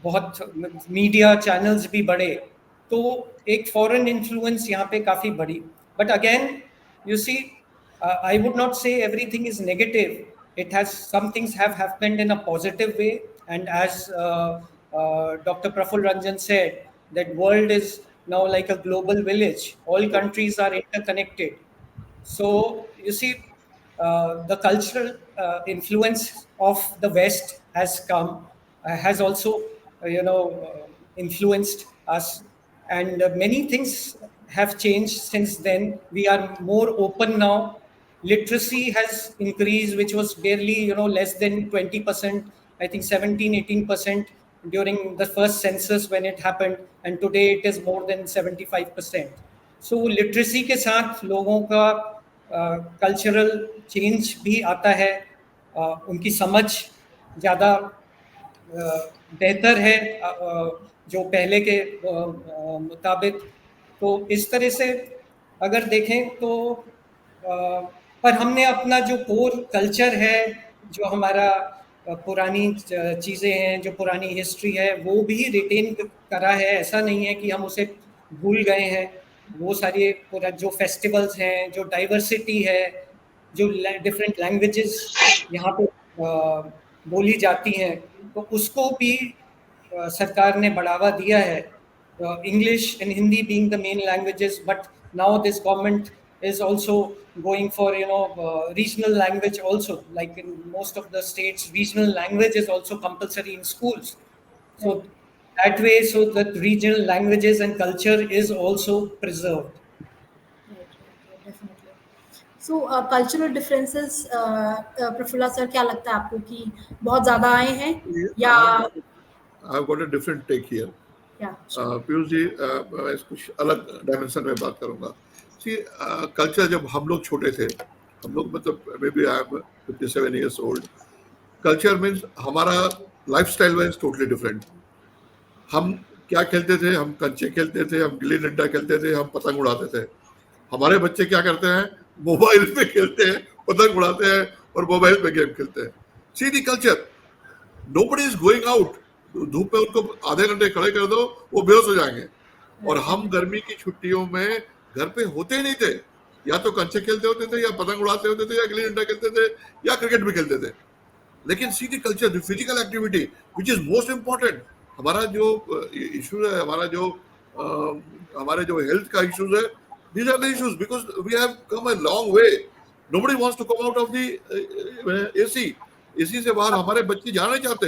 बहुत मीडिया चैनल्स भी बढ़े, तो एक फॉरेन इन्फ्लुएंस यहाँ पे काफ़ी बढ़ी। But again you see, I would not say everything is negative. It has, some things have happened in a positive way, and as Dr. Praful Ranjan said, that world is now like a global village. All countries are interconnected. So you see, the cultural influence of the West has come, has also influenced us, and many things have changed since then. We are more open now. Literacy has increased, which was barely less than 20%, I think 17-18% during the first census when it happened, and today it is more than 75%. So literacy के साथ लोगों का कल्चरल चेंज भी आता है, उनकी समझ ज़्यादा बेहतर है जो पहले के मुताबिक। तो इस तरह से अगर देखें तो पर हमने अपना जो कोर कल्चर है, जो हमारा पुरानी चीज़ें हैं, जो पुरानी हिस्ट्री है, वो भी रिटेन करा है। ऐसा नहीं है कि हम उसे भूल गए हैं। वो सारे पूरा जो फेस्टिवल्स हैं, जो डाइवर्सिटी है, जो डिफरेंट लैंग्वेजेस यहाँ पे बोली जाती हैं, तो उसको भी सरकार ने बढ़ावा दिया है। English and Hindi being the main languages, but now this government is also going for regional language also, like in most of the states regional language is also compulsory in schools. So that way, so that regional languages and culture is also preserved. Definitely. So cultural differences, Prafulla sir, क्या लगता है आपको कि बहुत ज़्यादा आए हैं या? I've got a different take here. Piyush ji, मैं कुछ अलग डायमेंशन में बात करूंगा। कल्चर जब हम लोग छोटे थे, हम लोग मतलब maybe I am 57 years old, culture means हमारा लाइफस्टाइल वाइज टोटली डिफरेंट। हम क्या खेलते थे? हम कंचे खेलते थे, हम गिल्ली डंडा खेलते थे, हम पतंग उड़ाते थे। हमारे बच्चे क्या करते हैं? मोबाइल पे खेलते हैं, पतंग उड़ाते हैं और मोबाइल पे गेम खेलते हैं। See the culture, nobody is going out. धूप पे उनको आधे घंटे खड़े कर दो, वो बेहोश हो जाएंगे। और हम गर्मी की छुट्टियों में घर पे होते नहीं थे, या तो कंचे खेलते होते थे, या पतंग उड़ाते होते थे, या गिल्ली डंडा खेलते थे, या क्रिकेट भी खेलते थे। लेकिन see the culture, physical activity which is most important. हमारा जो इशू है, हमारे जो हेल्थ का इश्यूज है, these are the issues because we have come a long way. Nobody wants to come out of the AC से बाहर हमारे बच्चे जाना नहीं चाहते।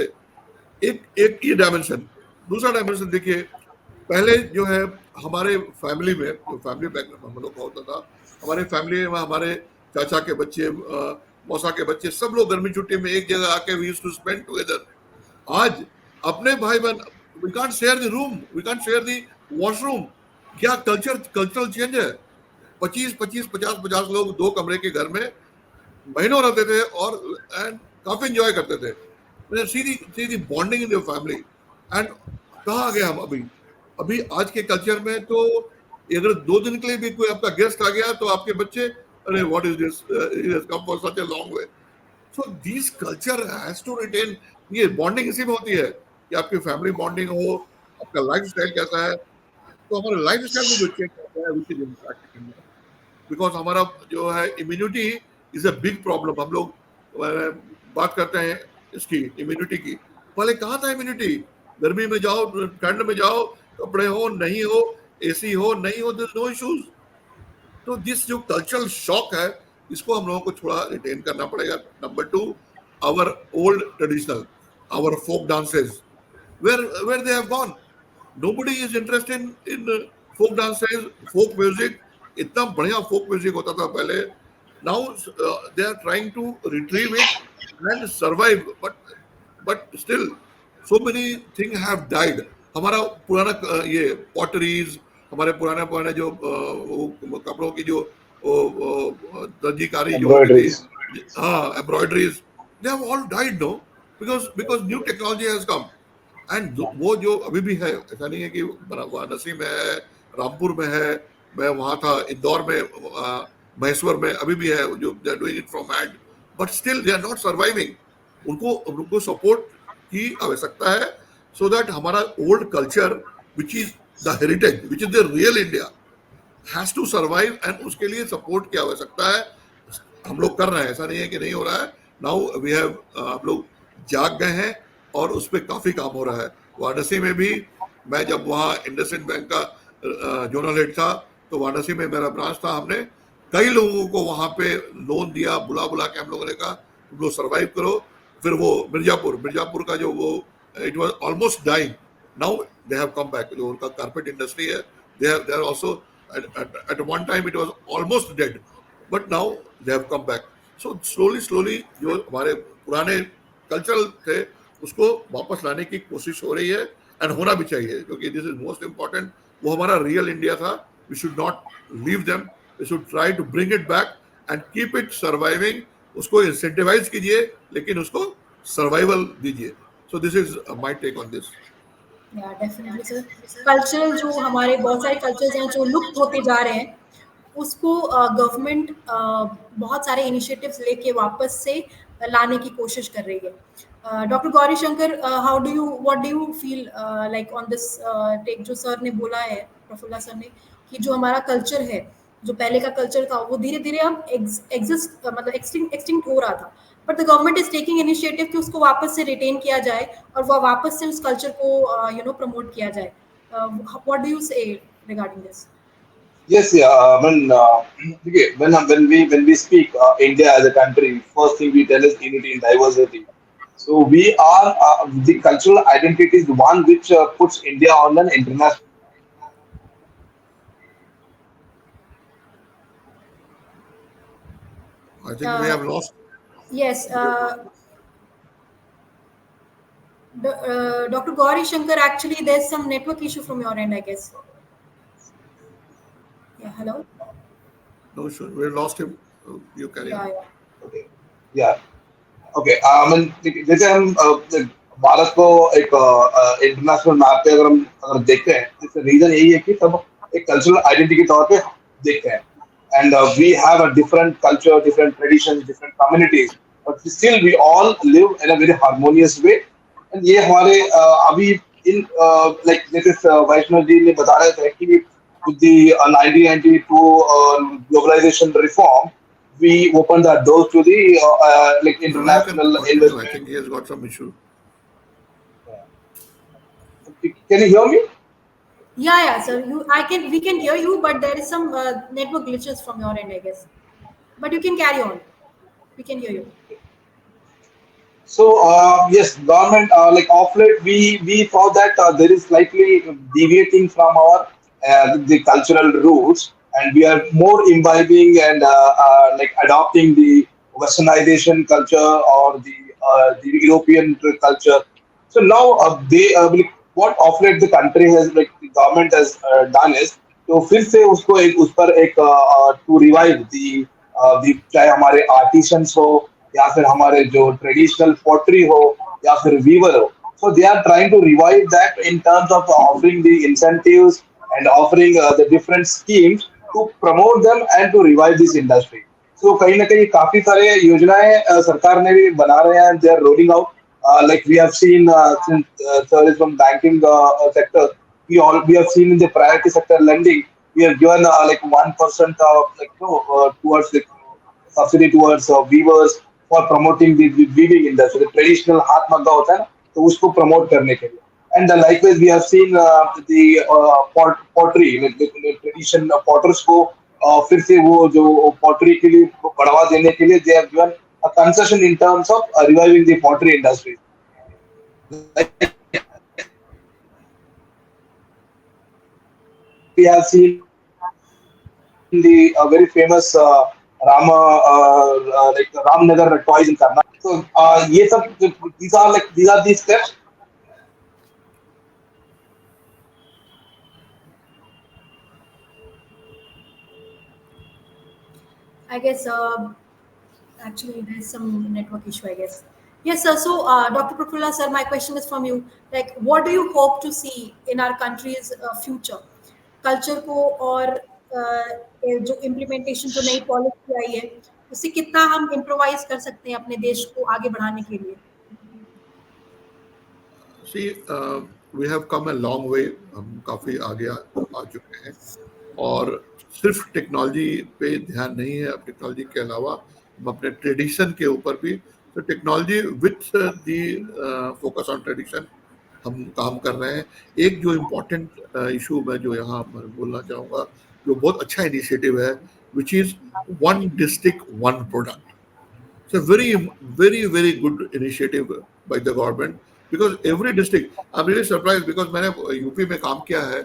एक ये डायमेंशन। दूसरा डायमेंशन देखिए, पहले जो है हमारे फैमिली में, जो फैमिली बैकग्राउंड हम लोग का होता था, हमारे फैमिली में हमारे चाचा के बच्चे, मौसा के बच्चे, सब लोग गर्मी छुट्टी में एक जगह आके we used to spend together. आज अपने भाई बहन, we can't share the room, we can't share the washroom. क्या कल्चरल चेंज है। 50 लोग 2 कमरे के घर में महीनों रहते थे और काफी एंजॉय करते थे। See the bonding in your family. And कहाँ आ गए हम अभी आज के कल्चर में? तो अगर 2 दिन के लिए भी कोई आपका गेस्ट आ गया तो आपके बच्चे, अरे what is this, it has come for such a long way. So this culture has to retain. ये बॉन्डिंग इसी में होती है कि आपकी फैमिली बॉन्डिंग हो, आपका लाइफ स्टाइल कैसा है। तो हमारे लाइफ स्टाइल में जो चेंज आता है विच इज इम्पैक्टिंग, बिकॉज हमारा जो है immunity is a big problem. हम लोग बात करते हैं इसकी इम्यूनिटी की। पहले कहाँ था इम्यूनिटी? गर्मी में जाओ, ठंड में जाओ, कपड़े हो नहीं हो, एसी हो नहीं हो, देयर नो इश्यूज। तो दिस जो कल्चरल शॉक है, इसको हम लोगों को थोड़ा रिटेन करना पड़ेगा। Number 2, our old traditional, our folk dances, where they have gone. Nobody is interested in folk dances, folk music. इतना बढ़िया folk music होता था पहले। Now they are trying to retrieve it and survive, but still so many things have died. हमारा पुराना ये potteries, हमारे पुराने जो कपड़ों की जो दर्जीकारी जो होती थी, embroideries, they have all died, no? Because new technology has come. And वो जो अभी भी है, ऐसा नहीं है कि वाराणसी में है, रामपुर में है, मैं वहाँ था इंदौर में, महेश्वर में अभी भी है, जो they are doing it from hand, but still they are not surviving. उनको सपोर्ट की आवश्यकता है, सो दैट हमारा old culture which is the heritage, which is the real India, has to survive. And उसके लिए सपोर्ट की आवश्यकता है। हम लोग कर रहे हैं, ऐसा नहीं है कि नहीं हो रहा है। नाउ वी हैव, हम लोग जाग गए हैं और उस पर काफी काम हो रहा है। वाराणसी में भी मैं जब वहाँ इंडसइंड बैंक का जोनल हेड था, तो वाराणसी में मेरा ब्रांच था। हमने कई लोगों को वहाँ पे लोन दिया, बुला के हम लोगों ने कहा तुम लोग सर्वाइव करो। फिर वो मिर्जापुर का जो वो, it was almost dying, now they have come back. जो उनका कारपेट इंडस्ट्री है, they are also at one time it was almost dead, but now they have come back. So slowly जो हमारे पुराने कल्चरल थे उसको वापस लाने की कोशिश हो रही है, एंड होना भी चाहिए, क्योंकि दिस इज मोस्ट इम्पोर्टेंट। वो हमारा रियल इंडिया था। We should not leave them, we should try to bring it back and keep it surviving. उसको इंसेंटिवाइज कीजिए, लेकिन उसको सर्वाइवल दीजिए। So this is my take on this. Yeah definitely sir, cultural जो हमारे बहुत सारे कल्चर्स हैं जो लुप्त होते जा रहे हैं, उसको गवर्नमेंट बहुत सारे इनिशिएटिव्स लेके वापस से लाने की कोशिश कर रही है। Doctor Gauri Shankar, what do you feel like on this take जो सर ने बोला है, प्रफुल्ला सर ने, कि जो हमारा कल्चर है, जो पहले का कल्चर था, वो धीरे धीरे अब एक्सटिंक्ट हो रहा था, but the government is taking initiative कि उसको वापस से रिटेन किया जाए और वो वापस से उस कल्चर को प्रमोट किया जाए। व्हाट डू यू से regarding this? Yes, yeah. When we speak India as a country, first thing we tell is unity in diversity. So we are the cultural identity is the one which puts India on an international. I think we have lost. Yes. Dr. Gauri Shankar, actually, there's some network issue from your end, I guess. Yeah, hello? No, sure. We lost him. You carry on. Okay. Yeah. Okay. जैसे हम भारत को एक इंटरनेशनल मैप पे अगर देखते हैं, इसका रीजन यही है कि सब एक कल्चरल आइडेंटिटी के तौर पे देखते हैं, and we have a different culture, different traditions, different communities, but still we all live in a very harmonious way. And ये हमारे अभी in like this is Vaishnav ji ने बता रहे थे कि with the 1992 globalization reform, we opened the doors to the like Now you can international continue. I investment. think he has got some issue. Can you hear me? Yeah, yeah, sir. We can hear you, but there is some network glitches from your end, I guess. But you can carry on. We can hear you. So yes, government like of late we thought that there is slightly deviating from our the cultural roots, and we are more imbibing and like adopting the Westernization culture or the European culture. So now like, what of late the country has like the government has done is तो फिर से उसको एक उस पर एक टू रिवाइव दी चाहे हमारे आर्टिसंस हो या फिर हमारे जो ट्रेडिशनल पोट्री हो या फिर वीवर हो so they are trying to revive that in terms of offering the incentives and offering the different schemes to promote them and to revive this industry. So कहीं ना कहीं काफी सारे योजनाएं सरकार ने भी बना रहे हैं, they are rolling out. Like we have seen since service from banking sector, we have seen in the priority sector lending, we have given like 1% like towards the subsidy towards weavers for promoting the weaving industry, the traditional हाथ मग्गा होता है ना, तो उसको promote करने के लिए. And likewise, we have seen the pottery, like the tradition potters को फिर से वो जो pottery के लिए बढ़ावा देने के लिए they have given a concession in terms of reviving the pottery industry. We have seen the very famous Rama like Ramnagar toys in Karnataka. So ये सब these are the steps. I guess actually there's some network issue, I guess. Yes, sir. So, Dr. Prafulla, sir, my question is from you. Like, what do you hope to see in our country's future? Culture को और ये जो इम्प्लीमेंटेशन जो नई पॉलिसी आई है उससे कितना हम इम्प्रोवाइज कर सकते हैं अपने देश को आगे बढ़ाने के लिए. See, we have come a long way. हम काफी आगे आ चुके हैं और सिर्फ टेक्नोलॉजी पे ध्यान नहीं है. अब टेक्नोलॉजी के अलावा हम अपने ट्रेडिशन के ऊपर भी, तो technology with the focus on tradition हम काम कर रहे हैं. एक जो इम्पोर्टेंट इशू मैं जो यहाँ बोलना चाहूँगा, जो बहुत अच्छा इनिशिएटिव है, which is one district one product. It's a very good initiative by the government because every district. I'm really surprised because मैंने यूपी में काम किया है,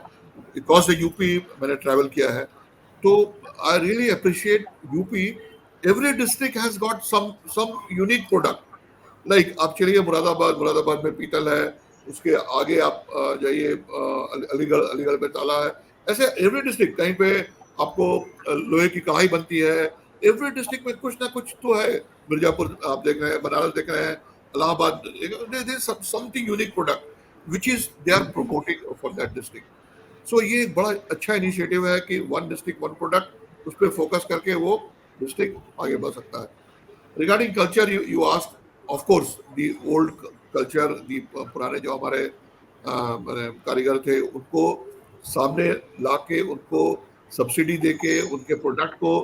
because the यूपी मैंने travel किया है, तो I really appreciate UP. Every district has got some unique product. Like आप चलिए मुरादाबाद में पीतल है, उसके आगे आप जाइए अलीगढ़ में ताला है. ऐसे एवरी डिस्ट्रिक्ट कहीं पे आपको लोहे की कढ़ाई बनती है. एवरी डिस्ट्रिक्ट में कुछ ना कुछ तो है. मिर्जापुर आप देख रहे हैं, बनारस देख रहे हैं, Allahabad, something unique product which is they are promoting for that district. So ये एक बड़ा अच्छा इनिशिएटिव है कि वन डिस्ट्रिक्ट वन प्रोडक्ट, उस पर फोकस करके वो डिस्ट्रिक्ट आगे बढ़ सकता है. Regarding culture, you asked, of course the old culture, the पुराने जो हमारे कारीगर थे, उनको सामने ला के, उनको सब्सिडी दे के, उनके प्रोडक्ट को,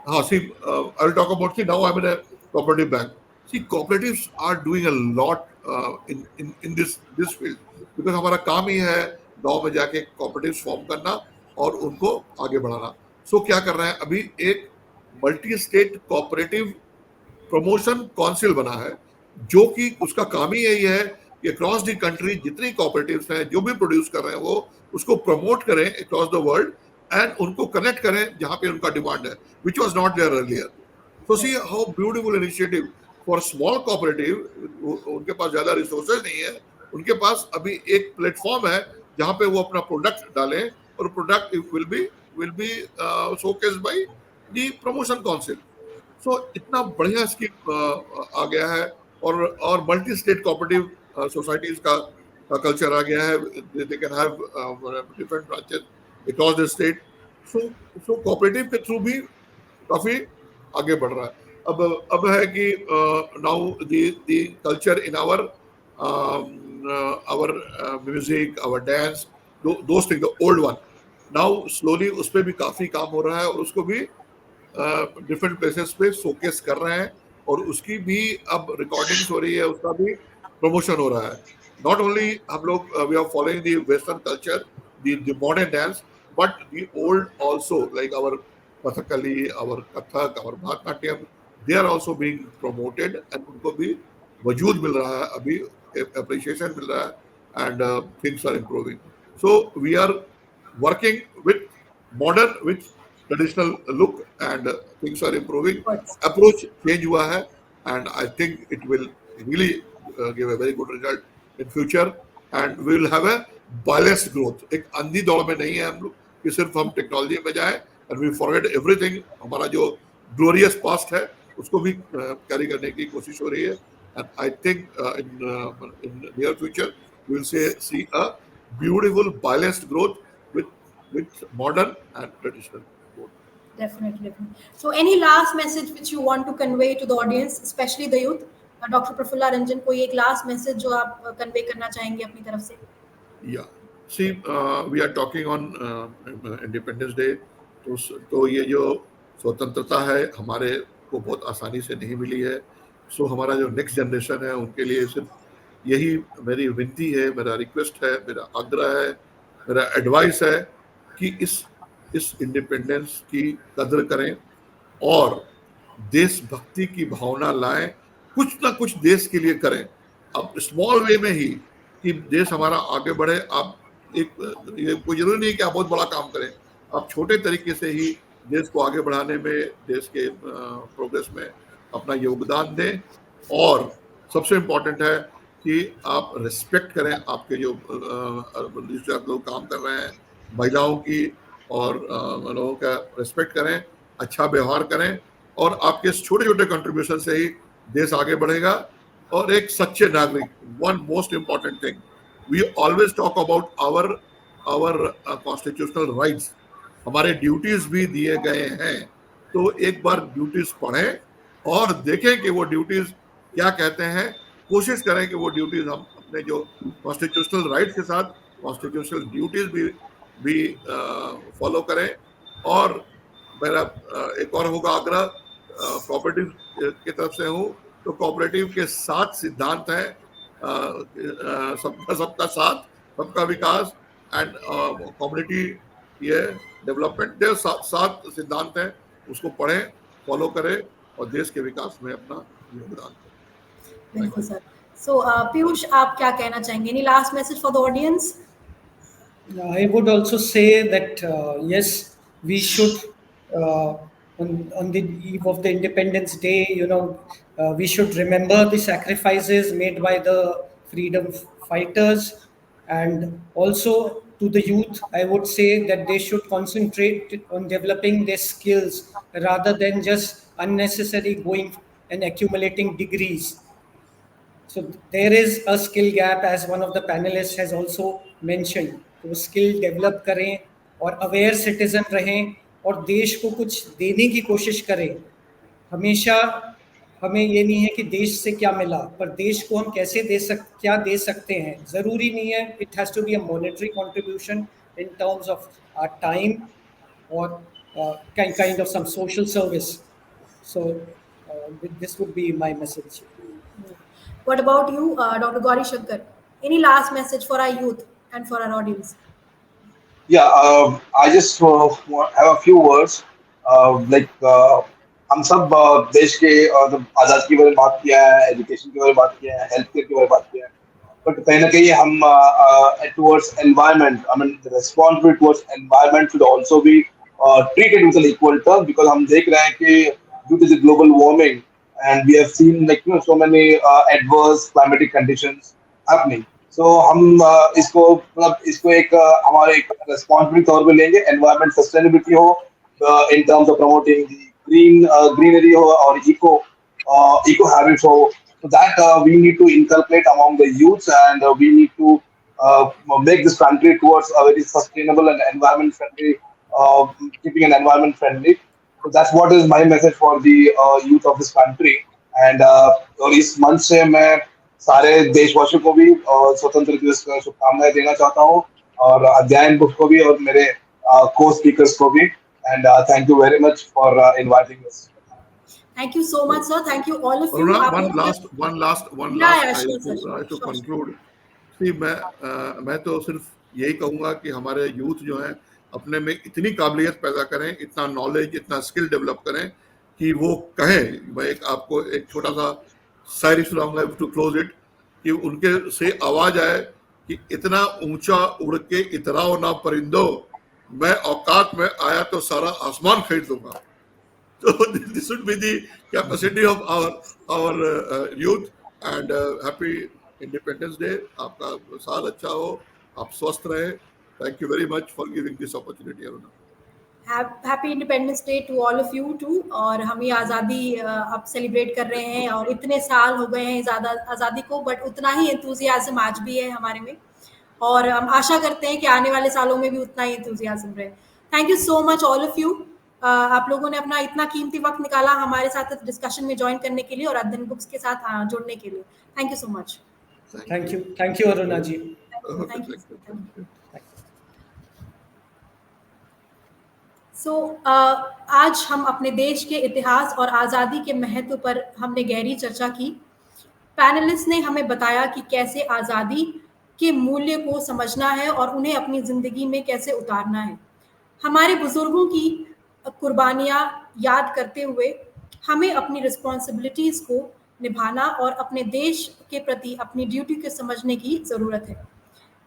हाँ, see I will talk about, see now I am in a cooperative bank. See cooperatives are doing a lot in this field, because हमारा काम ही है गांव में जाके कॉपरेटिव्स फॉर्म करना और उनको आगे बढ़ाना. सो क्या कर रहे हैं, अभी एक multi state cooperative promotion council बना है, जो कि उसका काम ही यही है कि अक्रॉस द कंट्री जितनी कोऑपरेटिव्स हैं, जो भी प्रोड्यूस कर रहे हैं, वो उसको प्रमोट करें अक्रॉस द वर्ल्ड एंड उनको कनेक्ट करें जहां पे उनका डिमांड है, which was not there earlier. So see how beautiful initiative for small cooperative. उनके पास ज्यादा रिसोर्सेज नहीं है, उनके पास अभी एक प्लेटफॉर्म है जहां पे वो अपना प्रोडक्ट डालें और product will be showcased by the promotion council. So इतना बढ़िया स्कीम आ गया है और मल्टी स्टेट कोऑपरेटिव सोसाइटीज का कल्चर आ गया है. They can have different branches across the state. So cooperative के थ्रू भी काफी आगे बढ़ रहा है. अब है कि now the culture in our our music, our dance, those things, the old one. Now slowly उस पे भी काफी काम हो रहा है और उसको भी डिफरेंट प्लेसेस पे शोकेस कर रहे हैं और उसकी भी अब रिकॉर्डिंग्स हो रही है, उसका भी प्रमोशन हो रहा है. नॉट ओनली हम लोग we are following the western culture, the modern dance, but the old also like our Kathakali, our Kathak, our Bharatanatyam, they are also being promoted and उनको भी वजूद मिल रहा है, अभी अप्रिशिएशन मिल रहा है and things are improving. So we are working with modern with traditional look and things are improving. Approach change हुआ है and I think it will really give a very good result in future and we will have a balanced growth. एक अंधी दौड़ में नहीं है हम लोग कि सिर्फ हम टेक्नोलॉजी में जाएं and we forget everything. हमारा जो glorious past है उसको भी कैरी करने की कोशिश हो रही है and I think in near future we will see a beautiful balanced growth with modern and traditional both. Definitely. So, any last message which you want to convey to the audience, especially the youth? Dr. Prafulla Ranjan, कोई एक last message जो आप convey करना चाहेंगे अपनी तरफ से? Yeah. See, we are talking on Independence Day. तो ये जो स्वतंत्रता है हमारे को बहुत आसानी से नहीं मिली है. सो हमारा जो नेक्स्ट जनरेशन है उनके लिए सिर्फ यही मेरी विनती है, मेरा रिक्वेस्ट है, मेरा आग्रह है, मेरा एडवाइस है कि इस इंडिपेंडेंस की कदर करें और देशभक्ति की भावना लाएं, कुछ ना कुछ देश के लिए करें. अब स्मॉल वे में ही कि देश हमारा आगे बढ़े. आप ये कोई जरूरी नहीं कि आप बहुत बड़ा काम करें, आप छोटे तरीके से ही देश को आगे बढ़ाने में, देश के प्रोग्रेस में अपना योगदान दें. और सबसे इम्पोर्टेंट है कि आप रिस्पेक्ट करें आपके जो लोग काम कर रहे हैं, महिलाओं की और लोगों का रिस्पेक्ट करें, अच्छा व्यवहार करें और आपके छोटे छोटे कंट्रीब्यूशन से ही देश आगे बढ़ेगा. और एक सच्चे नागरिक, one most important thing, we always talk about our constitutional rights. हमारे ड्यूटीज भी दिए गए हैं, तो एक बार ड्यूटीज पढ़ें और देखें कि वो ड्यूटीज क्या कहते हैं. कोशिश करें कि वो ड्यूटीज हम अपने जो कॉन्स्टिट्यूशनल राइट्स के साथ कॉन्स्टिट्यूशनल ड्यूटीज भी फॉलो करें. और मेरा एक और होगा आग्रह, कोऑपरेटिव की तरफ से हूँ, तो कोऑपरेटिव के 7 सिद्धांत हैं, सबका साथ, सबका विकास एंड कम्युनिटी ये डेवलपमेंट. ये 7 सिद्धांत हैं, उसको पढ़ें, फॉलो करें और देश के विकास में अपना योगदान करें. बिल्कुल सर. सो पीयूष, आप क्या कहना चाहेंगे? Any last message for the audience? I would also say that yes, we should on the eve of the Independence Day, we should remember the sacrifices made by the freedom fighters, and also to the youth, I would say that they should concentrate on developing their skills rather than just unnecessary going and accumulating degrees. So there is a skill gap, as one of the panelists has also mentioned. तो स्किल डेवलप करें और अवेयर सिटीजन रहें और देश को कुछ देने की कोशिश करें. हमेशा हमें ये नहीं है कि देश से क्या मिला, पर देश को हम कैसे क्या दे सकते हैं. ज़रूरी नहीं है it has to be a monetary contribution in terms of time और kind of some social service. So this would be my message. What about you, Dr. Gauri Shankar? Any last message for our youth and for our audience? Yeah, I just have a few words. हम सब देश के आज़ादी के बारे में बात किया है, एजुकेशन के बारे में बात किया है, हेल्थ केयर के बारे में बात किया है, बट कहीं ना कहीं हम towards environment, I mean the responsibility towards environment should also be treated with an equal term, because हम देख रहे हैं कि due to the global warming and we have seen so many adverse climatic conditions happening. So हम इसको एक हमारे एक responsibility तौर पे लेंगे. Environment sustainability हो in terms of promoting the greenery हो और eco habits हो, so that we need to inculcate among the youths, and we need to make this country towards a very sustainable and environment friendly, keeping an environment friendly. So that's what is my message for the youth of this country. And इस मंच से मैं सारे देशवासियों को भी स्वतंत्र दिवस की शुभकामनाएं देना चाहता हूँ, और अध्ययन बुक को भी, और मेरे को स्पीकर्स को भी, and thank you very much for inviting us. Thank you so much, sir. Thank you all of you. Aruna, आप लोग one Yeah, last, yeah, I sure, sir. to Sure, sure. conclude. See, मैं तो सिर्फ यही कहूंगा कि हमारे यूथ जो है अपने में इतनी काबिलियत पैदा करें, इतना नॉलेज, इतना स्किल डेवलप करें कि वो कहें। मैं आपको एक छोटा सा शायरी सुनाऊंगा टू क्लोज इट, कि उनके से आवाज आए कि इतना ऊंचा उड़ के इतराओ ना परिंदो, मैं औकात में आया तो सारा आसमान खरीद लूंगा। So this would be the capacity of our youth, and happy Independence Day. आपका साल अच्छा हो, आप स्वस्थ रहे। Thank you very much for giving this opportunity, Aruna. Happy independence day to all of you too. और हम ये आज़ादी अब सेलिब्रेट कर रहे हैं, और इतने साल हो गए हैं ज़्यादा आज़ादी को, बट उतना ही एंथुजियाज्म आज भी है हमारे में, और हम आशा करते हैं कि आने वाले सालों में भी उतना ही एंथुजियाज्म रहे। Thank you so much all of you. आप लोगों ने अपना इतना कीमती वक्त निकाला हमारे साथ डिस्कशन में ज्वाइन करने के लिए और अध्ययन बुक्स के साथ जुड़ने के लिए। Thank you so much. Thank you Aruna ji. Thank you. So आज हम अपने देश के इतिहास और आज़ादी के महत्व पर हमने गहरी चर्चा की। पैनलिस्ट ने हमें बताया कि कैसे आज़ादी के मूल्य को समझना है और उन्हें अपनी ज़िंदगी में कैसे उतारना है। हमारे बुजुर्गों की कुर्बानियाँ याद करते हुए हमें अपनी रिस्पॉन्सिबिलिटीज़ को निभाना और अपने देश के प्रति अपनी ड्यूटी को समझने की ज़रूरत है।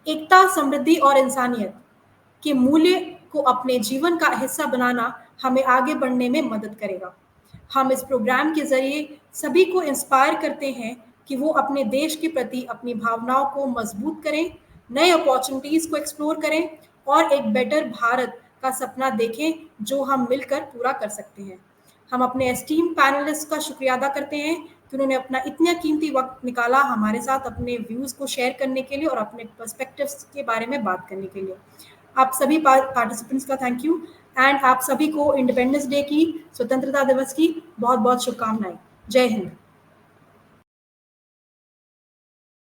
एकता, समृद्धि और इंसानियत के मूल्य को अपने जीवन का हिस्सा बनाना हमें आगे बढ़ने में मदद करेगा। हम इस प्रोग्राम के जरिए सभी को इंस्पायर करते हैं कि वो अपने देश के प्रति अपनी भावनाओं को मजबूत करें, नए अपॉर्चुनिटीज़ को एक्सप्लोर करें और एक बेटर भारत का सपना देखें जो हम मिलकर पूरा कर सकते हैं। हम अपने एस्टीम पैनलिस्ट का शुक्रिया अदा करते हैं कि उन्होंने अपना इतना कीमती वक्त निकाला हमारे साथ अपने व्यूज़ को शेयर करने के लिए और अपने पर्सपेक्टिव्स के बारे में बात करने के लिए। आप सभी पार्टिसिपेंट्स का थैंक यू, एंड आप सभी को इंडिपेंडेंस डे की, स्वतंत्रता दिवस की बहुत बहुत शुभकामनाएं। जय हिंद।